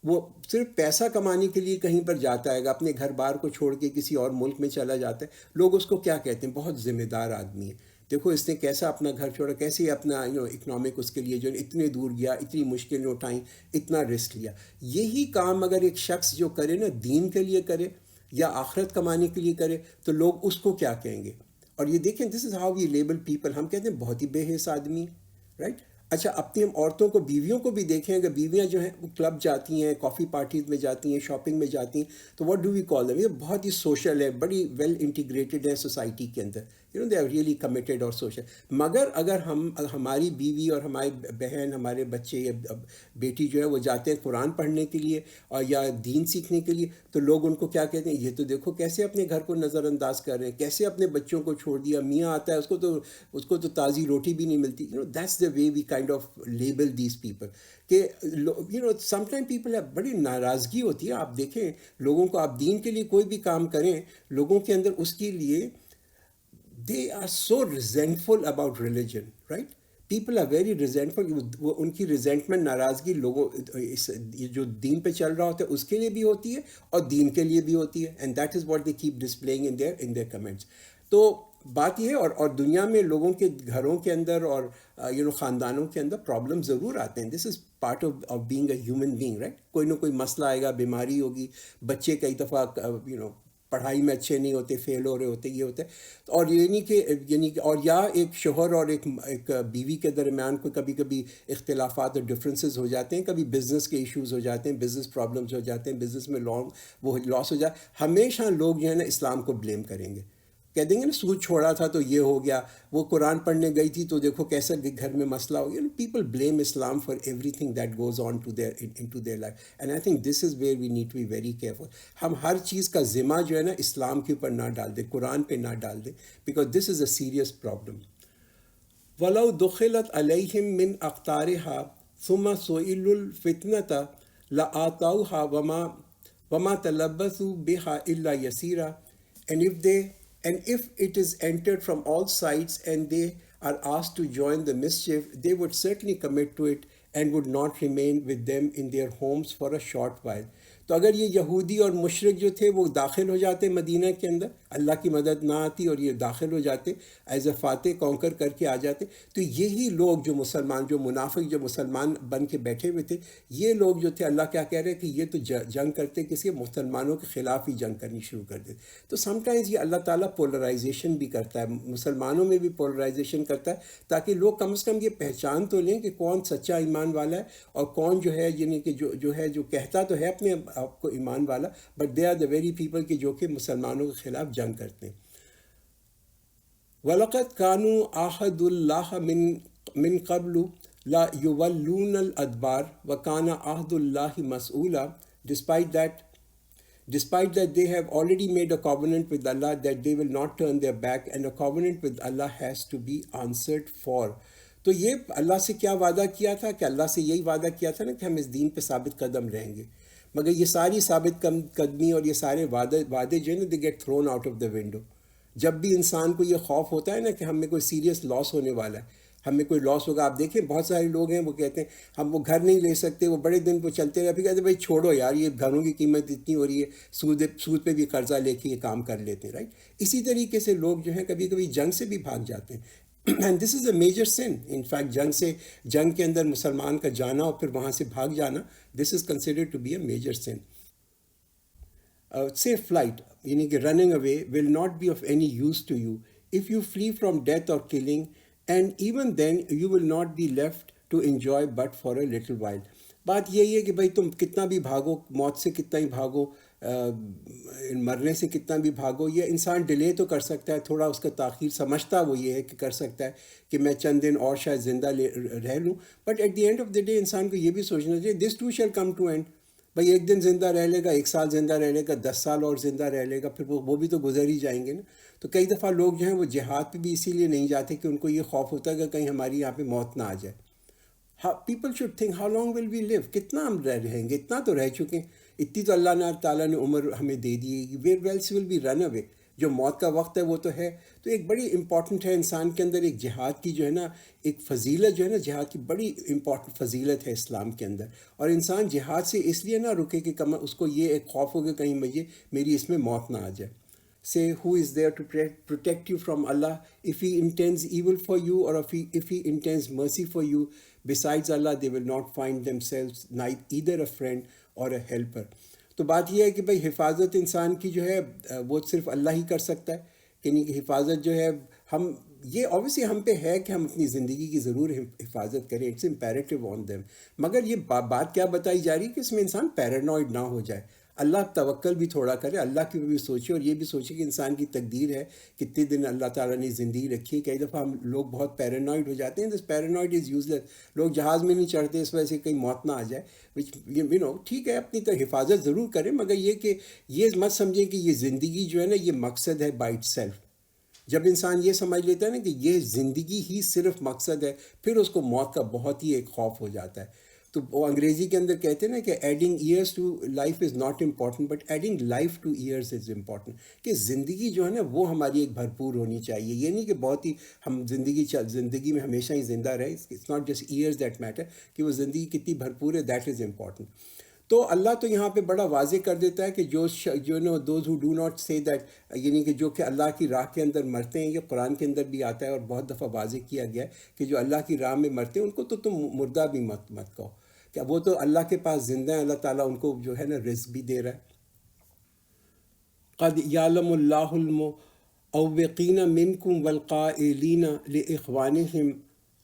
وہ صرف پیسہ کمانے کے لیے کہیں پر جاتا ہے، اپنے گھر بار کو چھوڑ کے کسی اور ملک میں چلا جاتا ہے، لوگ اس کو کیا کہتے ہیں؟ بہت ذمہ دار آدمی ہے. دیکھو اس نے کیسا اپنا گھر چھوڑا، کیسے اپنا اکنامک اس کے لیے جو اتنے دور گیا، اتنی مشکلیں اٹھائیں، اتنا رسک لیا. یہی کام اگر ایک شخص جو کرے نا دین کے لیے کرے یا آخرت کمانے کے لیے کرے تو لوگ اس کو کیا کہیں گے؟ اور یہ دیکھیں this is how we label people. ہم کہتے ہیں بہت ہی بے حیث آدمی، رائٹ. اچھا اپنی ہم عورتوں کو بیویوں کو بھی دیکھیں، اگر بیویاں جو ہیں وہ کلب جاتی ہیں، کافی پارٹیز میں جاتی ہیں، شاپنگ میں جاتی ہیں، تو what do we call them? یہ بہت ہی سوشل ہے، بڑی ویل انٹیگریٹڈ ہے سوسائٹی کے اندر، دے آر ریئلی کمیٹیڈ اور سوشل. مگر اگر ہماری بیوی اور ہماری بہن، ہمارے بچے یا بیٹی جو ہے وہ جاتے ہیں قرآن پڑھنے کے لیے اور یا دین سیکھنے کے لیے، تو لوگ ان کو کیا کہتے ہیں؟ یہ تو دیکھو کیسے اپنے گھر کو نظر انداز کر رہے ہیں، کیسے اپنے بچوں کو چھوڑ دیا، میاں آتا ہے اس کو تو تازی روٹی بھی نہیں ملتی. That's the way we kind of label these people کہ سم ٹائم پیپل ہے، بڑی ناراضگی ہوتی ہے. آپ دیکھیں لوگوں کو، آپ دین کے لیے کوئی بھی کام کریں، لوگوں کے اندر اس کے لیے they are so resentful about religion, right? People are very resentful. ان کی ریزینٹمنٹ، ناراضگی لوگوں یہ جو دین پہ چل رہا ہوتا ہے اس کے لیے بھی ہوتی ہے اور دین کے لیے بھی ہوتی ہے. And that is what they keep displaying in their comments. تو بات یہ ہے، اور دنیا میں لوگوں کے گھروں کے اندر اور خاندانوں کے اندر پرابلم ضرور آتے ہیں. This is part of being a human being, right? کوئی نہ کوئی مسئلہ آئے گا، بیماری ہوگی، بچے کئی دفعہ پڑھائی میں اچھے نہیں ہوتے، فیل ہو رہے ہوتے، یہ ہوتے. اور یہ نہیں کہ اور یا ایک شوہر اور ایک بیوی کے درمیان کوئی کبھی کبھی اختلافات اور ڈفرینسز ہو جاتے ہیں، کبھی بزنس کے ایشوز ہو جاتے ہیں، بزنس پرابلمز ہو جاتے ہیں، بزنس میں وہ لاس ہو جائے. ہمیشہ لوگ جو ہے نا اسلام کو بلیم کریں گے، کہہ دیں گے نا سود چھوڑا تھا تو یہ ہو گیا، وہ قرآن پڑھنے گئی تھی تو دیکھو کیسا گھر میں مسئلہ ہو گیا. People blame Islam for everything that goes on in to their life. And I think this is where we need to be very careful. ہم ہر چیز کا ذمہ جو ہے نا اسلام کے اوپر نہ ڈال دیں، قرآن پہ نہ ڈال دیں، because this is a serious problem. وَلَوْ دُخِلَتْ عَلَيْهِمْ مِنْ أَقْطَارِهَا ثُمَّ سُئِلُوا الْفِتْنَةَ لَآتَوْهَا وَمَا تَلَبَّثُوا بِهَا إِلَّا يَسِيرًا. And if it is entered from all sides and they are asked to join the mischief, they would certainly commit to it and would not remain with them in their homes for a short while. تو اگر یہ یہودی اور مشرک جو تھے وہ داخل ہو جاتے مدینہ کے اندر، اللہ کی مدد نہ آتی اور یہ داخل ہو جاتے ایز اے فاتح کانکر کر کے آ جاتے، تو یہی لوگ جو مسلمان، جو منافق، جو مسلمان بن کے بیٹھے ہوئے تھے، یہ لوگ جو تھے، اللہ کیا کہہ رہے کہ یہ تو جنگ کرتے کسی مسلمانوں کے خلاف ہی جنگ کرنی شروع کر دیتے. تو سم ٹائمز یہ اللہ تعالیٰ پولرائزیشن بھی کرتا ہے، مسلمانوں میں بھی پولرائزیشن کرتا ہے، تاکہ لوگ کم از کم یہ پہچان تو لیں کہ کون سچا ایمان والا ہے اور کون جو ہے، یعنی کہ جو کہتا تو ہے اپنے آپ کو ایمان والا، but they are the very people کہ جو کہ مسلمانوں کے خلاف جنگ کرتے ہیں. وَلَقَدْ كَانُوا عَاهَدُوا اللَّهَ مِن قَبْلُ لَا يُوَلُّونَ الْأَدْبَارَ وَكَانَ عَهْدُ اللَّهِ مَسْئُولًا. Despite that they have already made a covenant with Allah that they will not turn their back, and a covenant with Allah has to be answered for. تو یہ اللہ سے کیا وعدہ کیا تھا کہ اللہ سے یہی وعدہ کیا تھا نا کہ ہم اس دین پہ ثابت قدم رہیں گے. مگر یہ ساری ثابت قدمی اور یہ سارے وعدے جو ہے نا، they get thrown out of the window. جب بھی انسان کو یہ خوف ہوتا ہے نا کہ ہم میں کوئی سیریس لاس ہونے والا ہے، ہمیں کوئی لاس ہوگا. آپ دیکھیں بہت سارے لوگ ہیں وہ کہتے ہیں ہم وہ گھر نہیں لے سکتے، وہ بڑے دن وہ چلتے رہے، پھر کہتے ہیں بھائی چھوڑو یار، یہ گھروں کی قیمت اتنی ہو رہی ہے، سود پہ بھی قرضہ لے کے یہ کام کر لیتے ہیں، رائٹ؟ اسی طریقے سے لوگ جو ہیں کبھی کبھی جنگ سے بھی بھاگ جاتے ہیں. And this is a major sin. In fact جنگ کے اندر مسلمان کا جانا اور پھر وہاں سے بھاگ جانا، this is considered to be a major sin. Say flight, یعنی کہ running away will not be of any use to you if you flee from death or killing, and even then you will not be left to enjoy but for a little while. بات یہی ہے کہ بھائی تم کتنا بھی بھاگو، موت سے کتنا ہی بھاگو، مرنے سے کتنا بھی بھاگو، یہ انسان ڈیلے تو کر سکتا ہے، تھوڑا اس کا تاخیر سمجھتا وہ یہ ہے کہ کر سکتا ہے کہ میں چند دن اور شاید زندہ رہ لوں. But at the end of the day انسان کو یہ بھی سوچنا چاہیے this too shall come to end. بھائی ایک دن زندہ رہ لے گا، 1 سال زندہ رہ لے گا، 10 سال اور زندہ رہ لے گا، پھر وہ بھی تو گزر ہی جائیں گے نا. تو کئی دفعہ لوگ جو ہیں وہ جہاد پہ بھی اسی لیے نہیں جاتے کہ ان کو یہ خوف ہوتا ہے کہ کہیں ہماری یہاں پہ موت نہ آ جائے. People should think how long will we live, کتنا ہم رہیں گے، اتنا تو رہ چکے ہیں، اتنی تو اللہ تعالیٰ نے عمر ہمیں دے دی ہے. Where else will be run away. جو موت کا وقت ہے وہ تو ہے. تو ایک بڑی امپورٹنٹ ہے انسان کے اندر ایک جہاد کی جو ہے نا ایک فضیلت، جو ہے نا جہاد کی بڑی امپورٹنٹ فضیلت ہے اسلام کے اندر. اور انسان جہاد سے اس لیے نہ رکے کہ اس کو یہ ایک خوف ہو کہ کہیں میری اس میں موت نہ آ جائے. Say who is there to protect you from Allah if He intends evil for you, or if He intends mercy for you. Besides Allah, they will not find themselves either a friend or a helper. تو بات یہ ہے کہ بھائی حفاظت انسان کی جو ہے وہ صرف اللہ ہی کر سکتا ہے. یعنی کہ حفاظت جو ہے ہم یہ obviously ہم پہ ہے کہ ہم اپنی زندگی کی ضرور حفاظت کریں. It's imperative on them. مگر یہ بات کیا بتائی جا رہی ہے کہ اس میں انسان پیرانوئڈ نہ ہو جائے. اللہ توکل بھی تھوڑا کرے, اللہ کی بھی سوچے, اور یہ بھی سوچے کہ انسان کی تقدیر ہے کتنے دن اللہ تعالیٰ نے زندگی رکھی ہے. کئی دفعہ ہم لوگ بہت پیرانوئڈ ہو جاتے ہیں. دس پیرانوئڈ از یوز لیس. لوگ جہاز میں نہیں چڑھتے اس وجہ سے کہیں موت نہ آ جائے, وچ ٹھیک ہے اپنی حفاظت ضرور کریں, مگر یہ کہ یہ مت سمجھیں کہ یہ زندگی جو ہے نا یہ مقصد ہے بائی اٹ سیلف. جب انسان یہ سمجھ لیتا ہے نا کہ یہ زندگی ہی صرف مقصد ہے, پھر اس کو موت کا بہت ہی ایک خوف ہو جاتا ہے. تو وہ انگریزی کے اندر کہتے ہیں نا کہ adding years to life is not important but adding life to years is important. کہ زندگی جو ہے نا وہ ہماری ایک بھرپور ہونی چاہیے. یہ نہیں کہ بہت ہی ہم زندگی میں ہمیشہ ہی زندہ رہے. It's not just years that matter, کہ وہ زندگی کتنی بھرپور ہے, دیٹ از امپورٹنٹ. تو اللہ تو یہاں پہ بڑا واضح کر دیتا ہے کہ جو دوز ہو ڈو ناٹ سے دیٹ, یعنی کہ جو کہ اللہ کی راہ کے اندر مرتے ہیں. یہ قرآن کے اندر بھی آتا ہے اور بہت دفعہ واضح کیا گیا ہے کہ جو اللہ کی راہ میں مرتے ہیں ان کو تو تم مردہ بھی مت کہو, کہ وہ تو اللہ کے پاس زندہ ہیں. اللہ تعالیٰ ان کو جو ہے نا رزق بھی دے رہا ہے. قد یعلم اللہ المعوقین منکم والقائلین لاخوانہم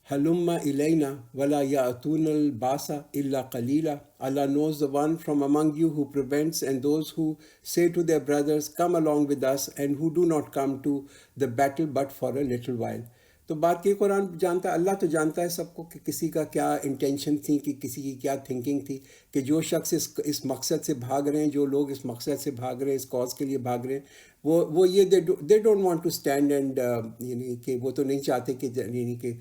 ہلم الینا ولا یاتون الباس الا قلیلا. Allah knows the one from among you who prevents and those who say to their brothers, come along with us, and who do not come to the battle but for a little while. تو بات کی قرآن جانتا ہے, اللہ تو جانتا ہے سب کو کہ کسی کا کیا انٹینشن تھی, کہ کسی کی کیا تھنکنگ تھی, کہ جو شخص اس مقصد سے بھاگ رہے ہیں, جو لوگ اس مقصد سے بھاگ رہے ہیں, اس کاز کے لیے بھاگ رہے ہیں, وہ یہ they don't want to stand and یعنی کہ وہ تو نہیں چاہتے کہ یعنی کہ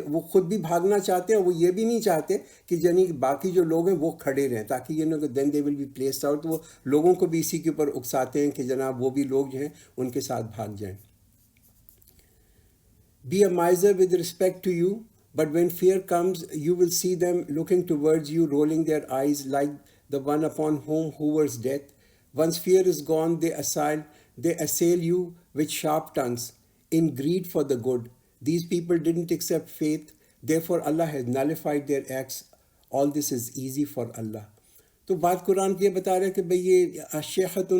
وہ خود بھی بھاگنا چاہتے ہیں. وہ یہ بھی نہیں چاہتے کہ یعنی باقی جو لوگ ہیں وہ کھڑے رہیں, تاکہ یہ کہ دین دے ول بی پلیسڈ آؤٹ. وہ لوگوں کو بھی اسی کے اوپر اکساتے ہیں کہ جناب وہ بھی لوگ جو ہیں ان کے ساتھ بھاگ جائیں. Be a miser with respect to you, but when fear comes, you will see them looking towards you, rolling their eyes like the one upon whom hovers death. Once fear is gone, they assail you with sharp tongues in greed for the good. These people didn't accept faith, therefore Allah has nullified their acts. All this is easy for Allah. تو بات قرآن کی یہ بتا رہا ہے کہ بھئی یہ اشیحۃ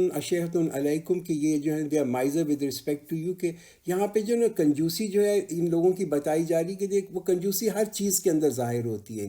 علیکم, کہ یہ جو ہے they are misers with respect to you. کہ یہاں پہ جو نا کنجوسی جو ہے ان لوگوں کی بتائی جا رہی, کہ وہ کنجوسی ہر چیز کے اندر ظاہر ہوتی ہے.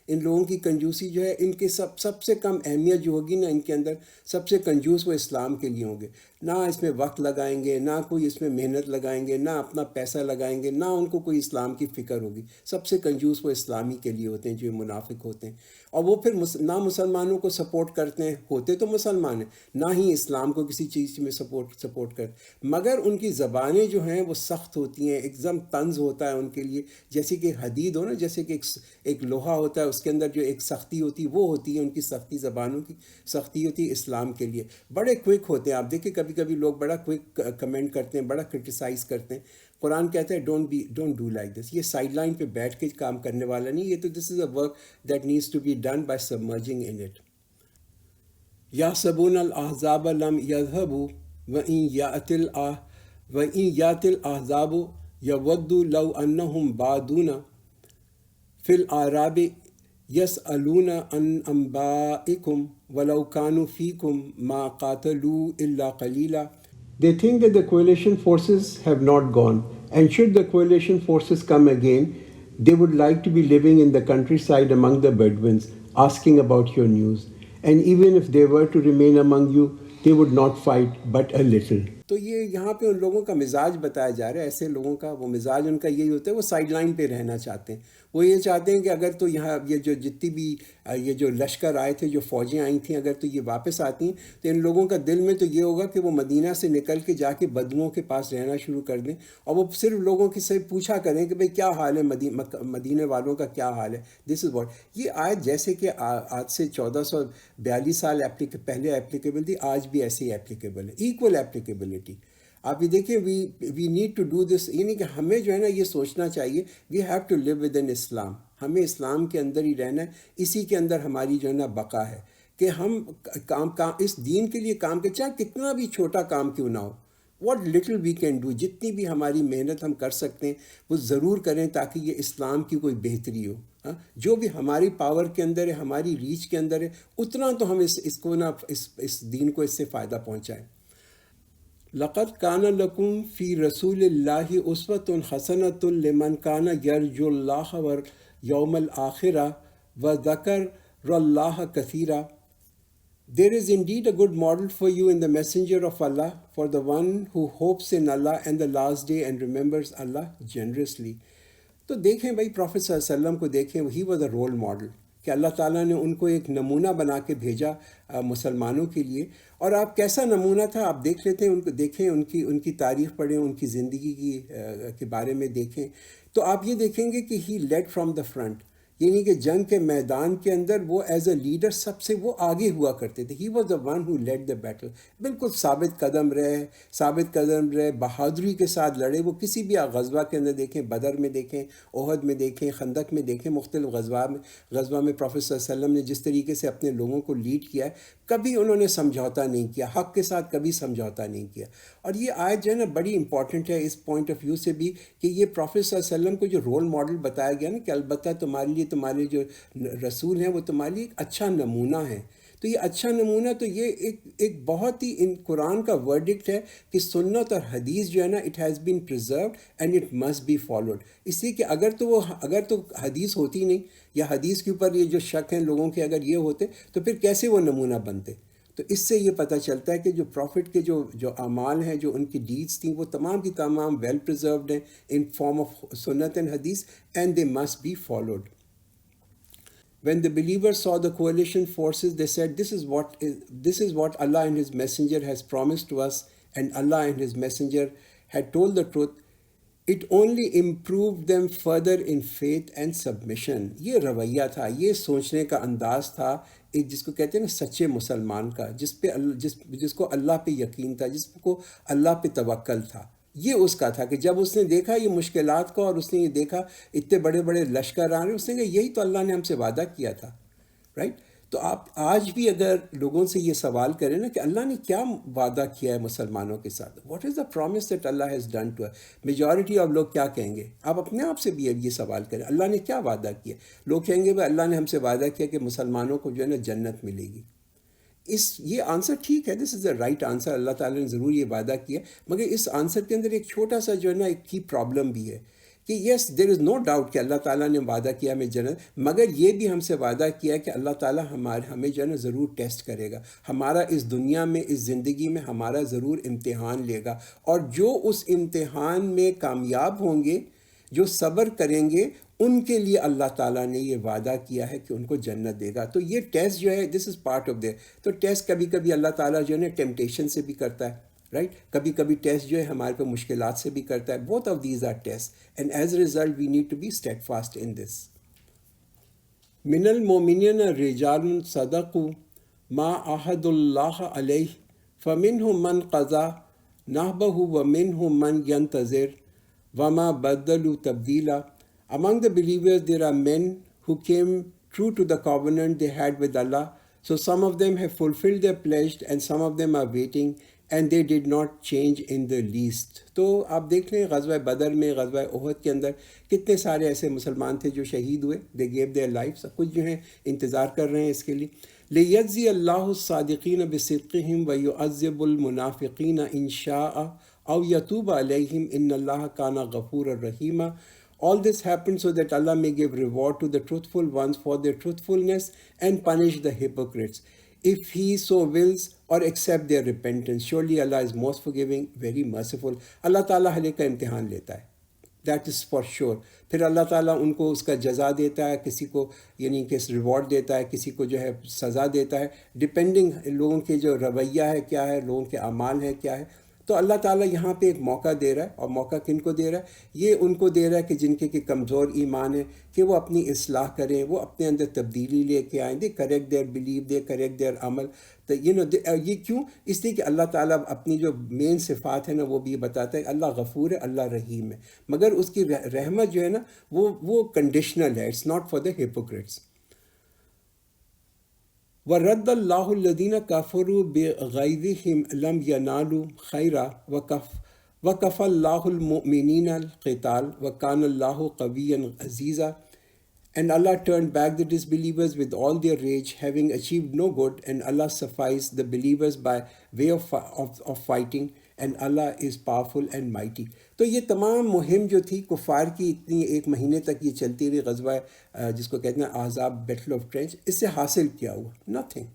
ان لوگوں کی کنجوسی جو ہے, ان کے سب سے کم اہمیت جو ہوگی نا ان کے اندر, سب سے کنجوس وہ اسلام کے لیے ہوں گے. نہ اس میں وقت لگائیں گے, نہ کوئی اس میں محنت لگائیں گے, نہ اپنا پیسہ لگائیں گے, نہ ان کو کوئی اسلام کی فکر ہوگی. سب سے کنجوس وہ اسلامی کے لیے ہوتے ہیں جو منافق ہوتے ہیں. اور وہ پھر نہ مسلمانوں کو سپورٹ کرتے ہیں, ہوتے تو مسلمان ہیں, نہ ہی اسلام کو کسی چیز میں سپورٹ کرتے, مگر ان کی زبانیں جو ہیں وہ سخت ہوتی ہیں, ایک دم طنز ہوتا ہے ان کے لیے. جیسے کہ حدید ہو نا, جیسے کہ ایک لوہا ہوتا ہے, اس کے اندر جو ایک سختی ہوتی ہے وہ ہوتی ہے ان کی سختی, زبانوں کی سختی ہوتی ہے اسلام کے لیے. بڑے کوئک ہوتے ہیں. آپ دیکھیں کبھی کبھی لوگ بڑا کوئک کمنٹ کرتے ہیں, بڑا کرٹیسائز کرتے ہیں. قرآن کہتا ہے ڈونٹ ڈو لائک دس. یہ سائڈ لائن پہ بیٹھ کے کام کرنے والا نہیں, یہ تو this is a work that needs to be done by submerging in it. یحسبون الاحزاب لم یذهبوا وإن یأتی الأحزاب یودوا لو انہم بادون فی الأعراب یسألون عن انبائکم ولو كانوا فیکم ما قاتلوا الا قلیلا. They think that the coalition forces have not gone, and should the coalition forces come again, they would like to be living in the countryside among the Bedouins, asking about your news. And even if they were to remain among you, they would not fight but a little. تو یہ یہاں پہ ان لوگوں کا مزاج بتایا جا رہا ہے. ایسے لوگوں کا وہ مزاج ان کا یہی ہوتا ہے, وہ سائڈ لائن پہ رہنا چاہتے ہیں. وہ یہ چاہتے ہیں کہ اگر تو یہاں یہ جو جتنی بھی یہ جو لشکر آئے تھے, جو فوجیں آئی تھیں, اگر تو یہ واپس آتی ہیں تو ان لوگوں کا دل میں تو یہ ہوگا کہ وہ مدینہ سے نکل کے جا کے بدوؤں کے پاس رہنا شروع کر دیں, اور وہ صرف لوگوں کی سے پوچھا کریں کہ بھئی کیا حال ہے, مدینہ والوں کا کیا حال ہے. This is what. یہ آیت جیسے کہ آج سے 1442 سال پہلے اپلیکیبل تھی, آج بھی ایسے ہی اپلیکیبل ہے, ایکول اپلیکیبلٹی. آپ یہ دیکھیں, we need to do this. یعنی کہ ہمیں جو ہے نا یہ سوچنا چاہیے, we have to live with in Islam. ہمیں اسلام کے اندر ہی رہنا ہے, اسی کے اندر ہماری جو ہے نا بقا ہے, کہ ہم کام اس دین کے لیے کام کریں, چاہے کتنا بھی چھوٹا کام کیوں نہ ہو. What little we can do, جتنی بھی ہماری محنت ہم کر سکتے ہیں وہ ضرور کریں, تاکہ یہ اسلام کی کوئی بہتری ہو. جو بھی ہماری پاور کے اندر ہے, ہماری ریچ کے اندر ہے, اتنا تو ہم اس کو نا اس دین کو اس سے فائدہ پہنچائیں. لقد کان لکم فی رسول اللہ اسوۃ حسنۃ لمن کان یرجو اللہ والیوم الآخرہ وذکر اللہ کثیرا. There is indeed a good model for you in the messenger of Allah, for the one who hopes in Allah and the last day and remembers Allah generously. تو دیکھیں بھائی پروفیٹ صلی اللہ علیہ وسلم کو دیکھیں, he was a role model کہ اللہ تعالیٰ نے ان کو ایک نمونہ بنا کے بھیجا مسلمانوں کے لیے. اور آپ کیسا نمونہ تھا آپ دیکھ لیتے ہیں, ان کو دیکھیں, ان کی تاریخ پڑھیں, ان کی زندگی کے بارے میں دیکھیں, تو آپ یہ دیکھیں گے کہ ہی لیڈ فرام دا فرنٹ. یعنی کہ جنگ کے میدان کے اندر وہ ایز اے لیڈر سب سے وہ آگے ہوا کرتے تھے. He was the one who lead the battle. بالکل ثابت قدم رہے, بہادری کے ساتھ لڑے. وہ کسی بھی غزوہ کے اندر دیکھیں, بدر میں دیکھیں, احد میں دیکھیں, خندق میں دیکھیں, مختلف غزوہ میں پروفیٹ صلی اللہ علیہ وسلم نے جس طریقے سے اپنے لوگوں کو لیڈ کیا ہے, کبھی انہوں نے سمجھوتا نہیں کیا, حق کے ساتھ کبھی سمجھوتا نہیں کیا. اور یہ آیت جو ہے نا بڑی امپورٹنٹ ہے اس پوائنٹ آف ویو سے بھی کہ یہ پروفیٹ صلی اللہ علیہ وسلم کو جو رول ماڈل بتایا گیا نا کہ البتہ تمہارے جو رسول ہیں وہ تمہارے لیے ایک اچھا نمونہ ہے. تو یہ اچھا نمونہ, تو یہ ایک بہت ہی ان قرآن کا ورڈکٹ ہے کہ سنت اور حدیث جو ہے نا it has been preserved and it must be followed. اس لیے کہ اگر تو حدیث ہوتی نہیں یا حدیث کے اوپر یہ جو شک ہیں لوگوں کے اگر یہ ہوتے تو پھر کیسے وہ نمونہ بنتے. تو اس سے یہ پتہ چلتا ہے کہ جو پروفٹ کے جو اعمال ہیں, جو ان کی ڈیڈس تھیں, وہ تمام کی تمام ویل پریزروڈ ہیں in form of sunnah and hadith, and they must be followed. When the believers saw the coalition forces, they said, this is what Allah and His Messenger has promised to us, and Allah and His Messenger had told the truth. It only improved them further in faith and submission. یہ رویہ تھا, یہ سوچنے کا انداز تھا ایک جس کو کہتے ہیں نا سچے مسلمان کا, جس کو اللہ پہ یقین تھا, جس کو اللہ پہ توکل تھا. یہ اس کا تھا کہ جب اس نے دیکھا یہ مشکلات کو اور اس نے یہ دیکھا اتنے بڑے بڑے لشکر آ رہے ہیں, اس نے کہا یہی تو اللہ نے ہم سے وعدہ کیا تھا, رائٹ. تو آپ آج بھی اگر لوگوں سے یہ سوال کریں نا کہ اللہ نے کیا وعدہ کیا ہے مسلمانوں کے ساتھ, what is the promise that Allah has done to, majority of لوگ کیا کہیں گے. آپ اپنے آپ سے بھی یہ سوال کریں, اللہ نے کیا وعدہ کیا. لوگ کہیں گے بھائی اللہ نے ہم سے وعدہ کیا کہ مسلمانوں کو جو ہے نا جنت ملے گی. یہ آنسر ٹھیک ہے, this is the right answer, اللہ تعالیٰ نے ضرور یہ وعدہ کیا, مگر اس آنسر کے اندر ایک چھوٹا سا جو ہے نا ایک کی پرابلم بھی ہے کہ یس دیر از نو ڈاؤٹ کہ اللہ تعالیٰ نے وعدہ کیا ہمیں جنت, مگر یہ بھی ہم سے وعدہ کیا کہ اللہ تعالیٰ ہمیں جو ہے نا ضرور ٹیسٹ کرے گا, ہمارا اس دنیا میں اس زندگی میں ہمارا ضرور امتحان لے گا, اور جو اس امتحان میں کامیاب ہوں گے, جو صبر کریں گے, ان کے لیے اللہ تعالیٰ نے یہ وعدہ کیا ہے کہ ان کو جنت دے گا. تو یہ ٹیسٹ جو ہے دس از پارٹ آف تو ٹیسٹ کبھی کبھی اللہ تعالیٰ جو ہے نا ٹیمپٹیشن سے بھی کرتا ہے, رائٹ. کبھی کبھی ٹیسٹ جو ہے ہمارے پہ مشکلات سے بھی کرتا ہے. Both of these are test, and as a result we need to be steadfast in this. من المؤمنین رجال صدقوا ما عاهدوا اللہ علیہ فمنهم من قضى نحبه ومنهم من ينتظر وما بدلوا تبدیلا. Among the believers there are men who came true to the covenant they had with Allah. So some of them have fulfilled their pledge and some of them are waiting, and they did not change in the least. تو آپ دیکھ لیں غزوہ بدر میں, غزوہ احد کے اندر کتنے سارے ایسے مسلمان تھے جو شہید ہوئے. they gave their lives. کچھ جو ہیں انتظار کر رہے ہیں اس کے لیے. لِيَجْزِيَ اللَّهُ الصَّادِقِينَ بِصِدْقِهِمْ وَيُعَذِّبُ الْمُنَافِقِينَ إِنْ شَاءَ أَوْ يَتُوبَ عَلَيْهِمْ إِنَّ اللَّهَ كَانَ غَفُورًا رَحِيمًا. All this happened so that Allah may give reward to the truthful ones for their truthfulness and punish the hypocrites, if He so wills, or accept their repentance. Surely Allah is most forgiving, very merciful. اللہ تعالیٰ ہر ایک کا امتحان لیتا ہے, that is for sure. پھر اللہ تعالیٰ ان کو اس کا جزا دیتا ہے, کسی کو یعنی کہ ریوارڈ دیتا ہے, کسی کو جو ہے سزا دیتا ہے, ڈپینڈنگ لوگوں کے جو رویہ ہے کیا ہے, لوگوں کے اعمال ہے کیا ہے. تو اللہ تعالیٰ یہاں پہ ایک موقع دے رہا ہے, اور موقع کن کو دے رہا ہے, یہ ان کو دے رہا ہے کہ جن کے کمزور ایمان ہے, کہ وہ اپنی اصلاح کریں, وہ اپنے اندر تبدیلی لے کے آئیں, they correct their belief, they correct their عمل. تو یہ کیوں, اس لیے کہ اللہ تعالیٰ اپنی جو مین صفات ہے نا وہ بھی بتاتا ہے. اللہ غفور ہے, اللہ رحیم ہے, مگر اس کی رحمت جو ہے نا وہ کنڈیشنل ہے, it's not for the hypocrites. وَرَدَّ اللَّهُ الَّذِينَ كَفَرُوا بِغَيْظِهِمْ لَمْ يَنَالُوا خَيْرًا وَكَفَى اللَّهُ الْمُؤْمِنِينَ الْقِتَالَ وَكَانَ اللَّهُ قَوِيًّا عَزِيزًا. And Allah turned back the disbelievers with all their rage, having achieved no good, and Allah sufficed the believers by way of fighting, and Allah is powerful and mighty. تو یہ تمام مہم جو تھی کفار کی اتنی 1 مہینے تک یہ چلتی رہی، غزوہ جس کو کہتے ہیں احزاب، بیٹل آف ٹرینچ، اس سے حاصل کیا ہوا نتھنگ،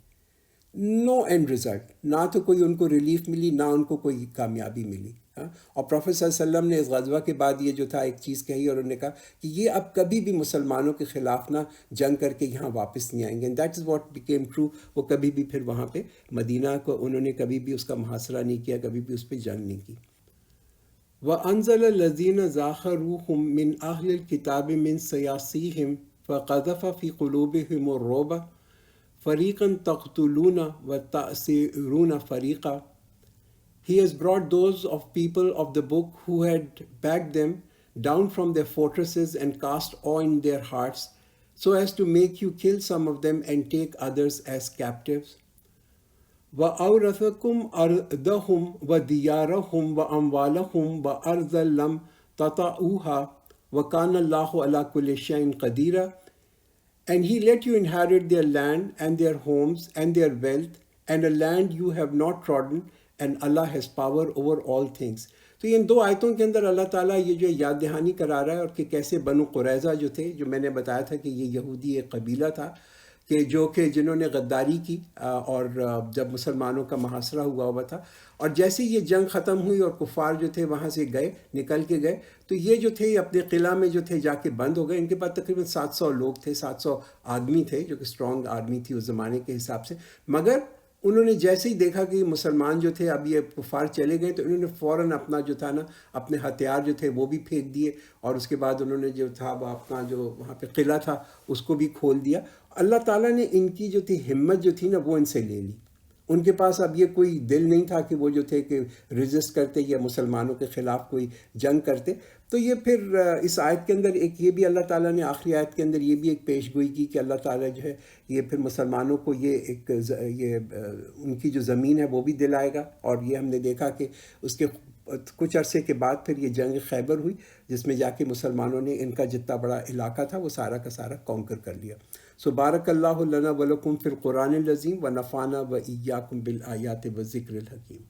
نو اینڈ رزلٹ، نہ تو کوئی ان کو ریلیف ملی، نہ ان کو کوئی کامیابی ملی. اور پروفیٹ صلی اللہ علیہ وسلم نے اس غزوہ کے بعد یہ جو تھا ایک چیز کہی، اور انہوں نے کہا کہ یہ اب کبھی بھی مسلمانوں کے خلاف نہ جنگ کر کے یہاں واپس نہیں آئیں گے. And that is what became true. وہ کبھی بھی پھر وہاں پہ مدینہ کو انہوں نے کبھی بھی اس کا محاصرہ نہیں کیا، کبھی بھی اس پہ جنگ نہیں کی. وَأَنزَلَ الَّذِينَ ظَاهَرُوهُم مِّنْ أَهْلِ الْكِتَابِ مِنْ صَيَاصِيهِمْ فَقَذَفَ فِي قُلُوبِهِمُ الرُّعْبَ فَرِيقًا تَقْتُلُونَ وَتَأْسِرُونَ فَرِيقًا. He has brought those of people of the book who had backed them down from their fortresses and cast awe in their hearts, so as to make you kill some of them and take others as captives. وَأَوْرَثَكُمْ أَرْضَهُمْ وَدِيَارَهُمْ وَأَمْوَالَهُمْ وَأَرْضًا لَمْ تَطَئُوهَا وَكَانَ اللَّهُ عَلَى كُلِّ شَيْءٍ قَدِيرًا. And he let you inherit their land and their homes and their wealth and a land you have not trodden, and Allah has power over all things. تو ان 2 آیتوں کے اندر اللہ تعالیٰ یہ جو یاد دہانی کرا رہا ہے، اور کہ کیسے بنو قریظہ جو تھے، جو میں نے بتایا تھا کہ یہ یہودی ایک قبیلہ تھا کہ جنہوں نے غداری کی، اور جب مسلمانوں کا محاصرہ ہوا تھا، اور جیسے یہ جنگ ختم ہوئی اور کفار جو تھے وہاں سے نکل کے گئے، تو یہ جو تھے اپنے قلعہ میں جو تھے جا کے بند ہو گئے. ان کے پاس تقریباً 700 لوگ تھے، 700 آدمی تھے، جو کہ اسٹرانگ آرمی تھی اس زمانے کے حساب سے. مگر انہوں نے جیسے ہی دیکھا کہ مسلمان جو تھے اب یہ کفار چلے گئے، تو انہوں نے فوراً اپنا جو تھا نا اپنے ہتھیار جو تھے وہ بھی پھینک دیے، اور اس کے بعد انہوں نے جو تھا وہ اپنا جو وہاں پہ قلعہ تھا اس کو بھی کھول دیا. اللہ تعالیٰ نے ان کی جو تھی ہمت جو تھی نا وہ ان سے لے لی. ان کے پاس اب یہ کوئی دل نہیں تھا کہ وہ جو تھے کہ ریزسٹ کرتے یا مسلمانوں کے خلاف کوئی جنگ کرتے. تو یہ پھر اس آیت کے اندر ایک یہ بھی اللہ تعالیٰ نے آخری آیت کے اندر یہ بھی ایک پیش گوئی کی کہ اللہ تعالیٰ جو ہے یہ پھر مسلمانوں کو یہ ان کی جو زمین ہے وہ بھی دلائے گا. اور یہ ہم نے دیکھا کہ اس کے کچھ عرصے کے بعد پھر یہ جنگ خیبر ہوئی، جس میں جا کے مسلمانوں نے ان کا جتنا بڑا علاقہ تھا وہ سارا کا سارا کانکر کر لیا. سو بارک اللہ لنا ولکم فی القرآن العظیم ونفعنا وإیاکم بالآیات والذکر الحکیم.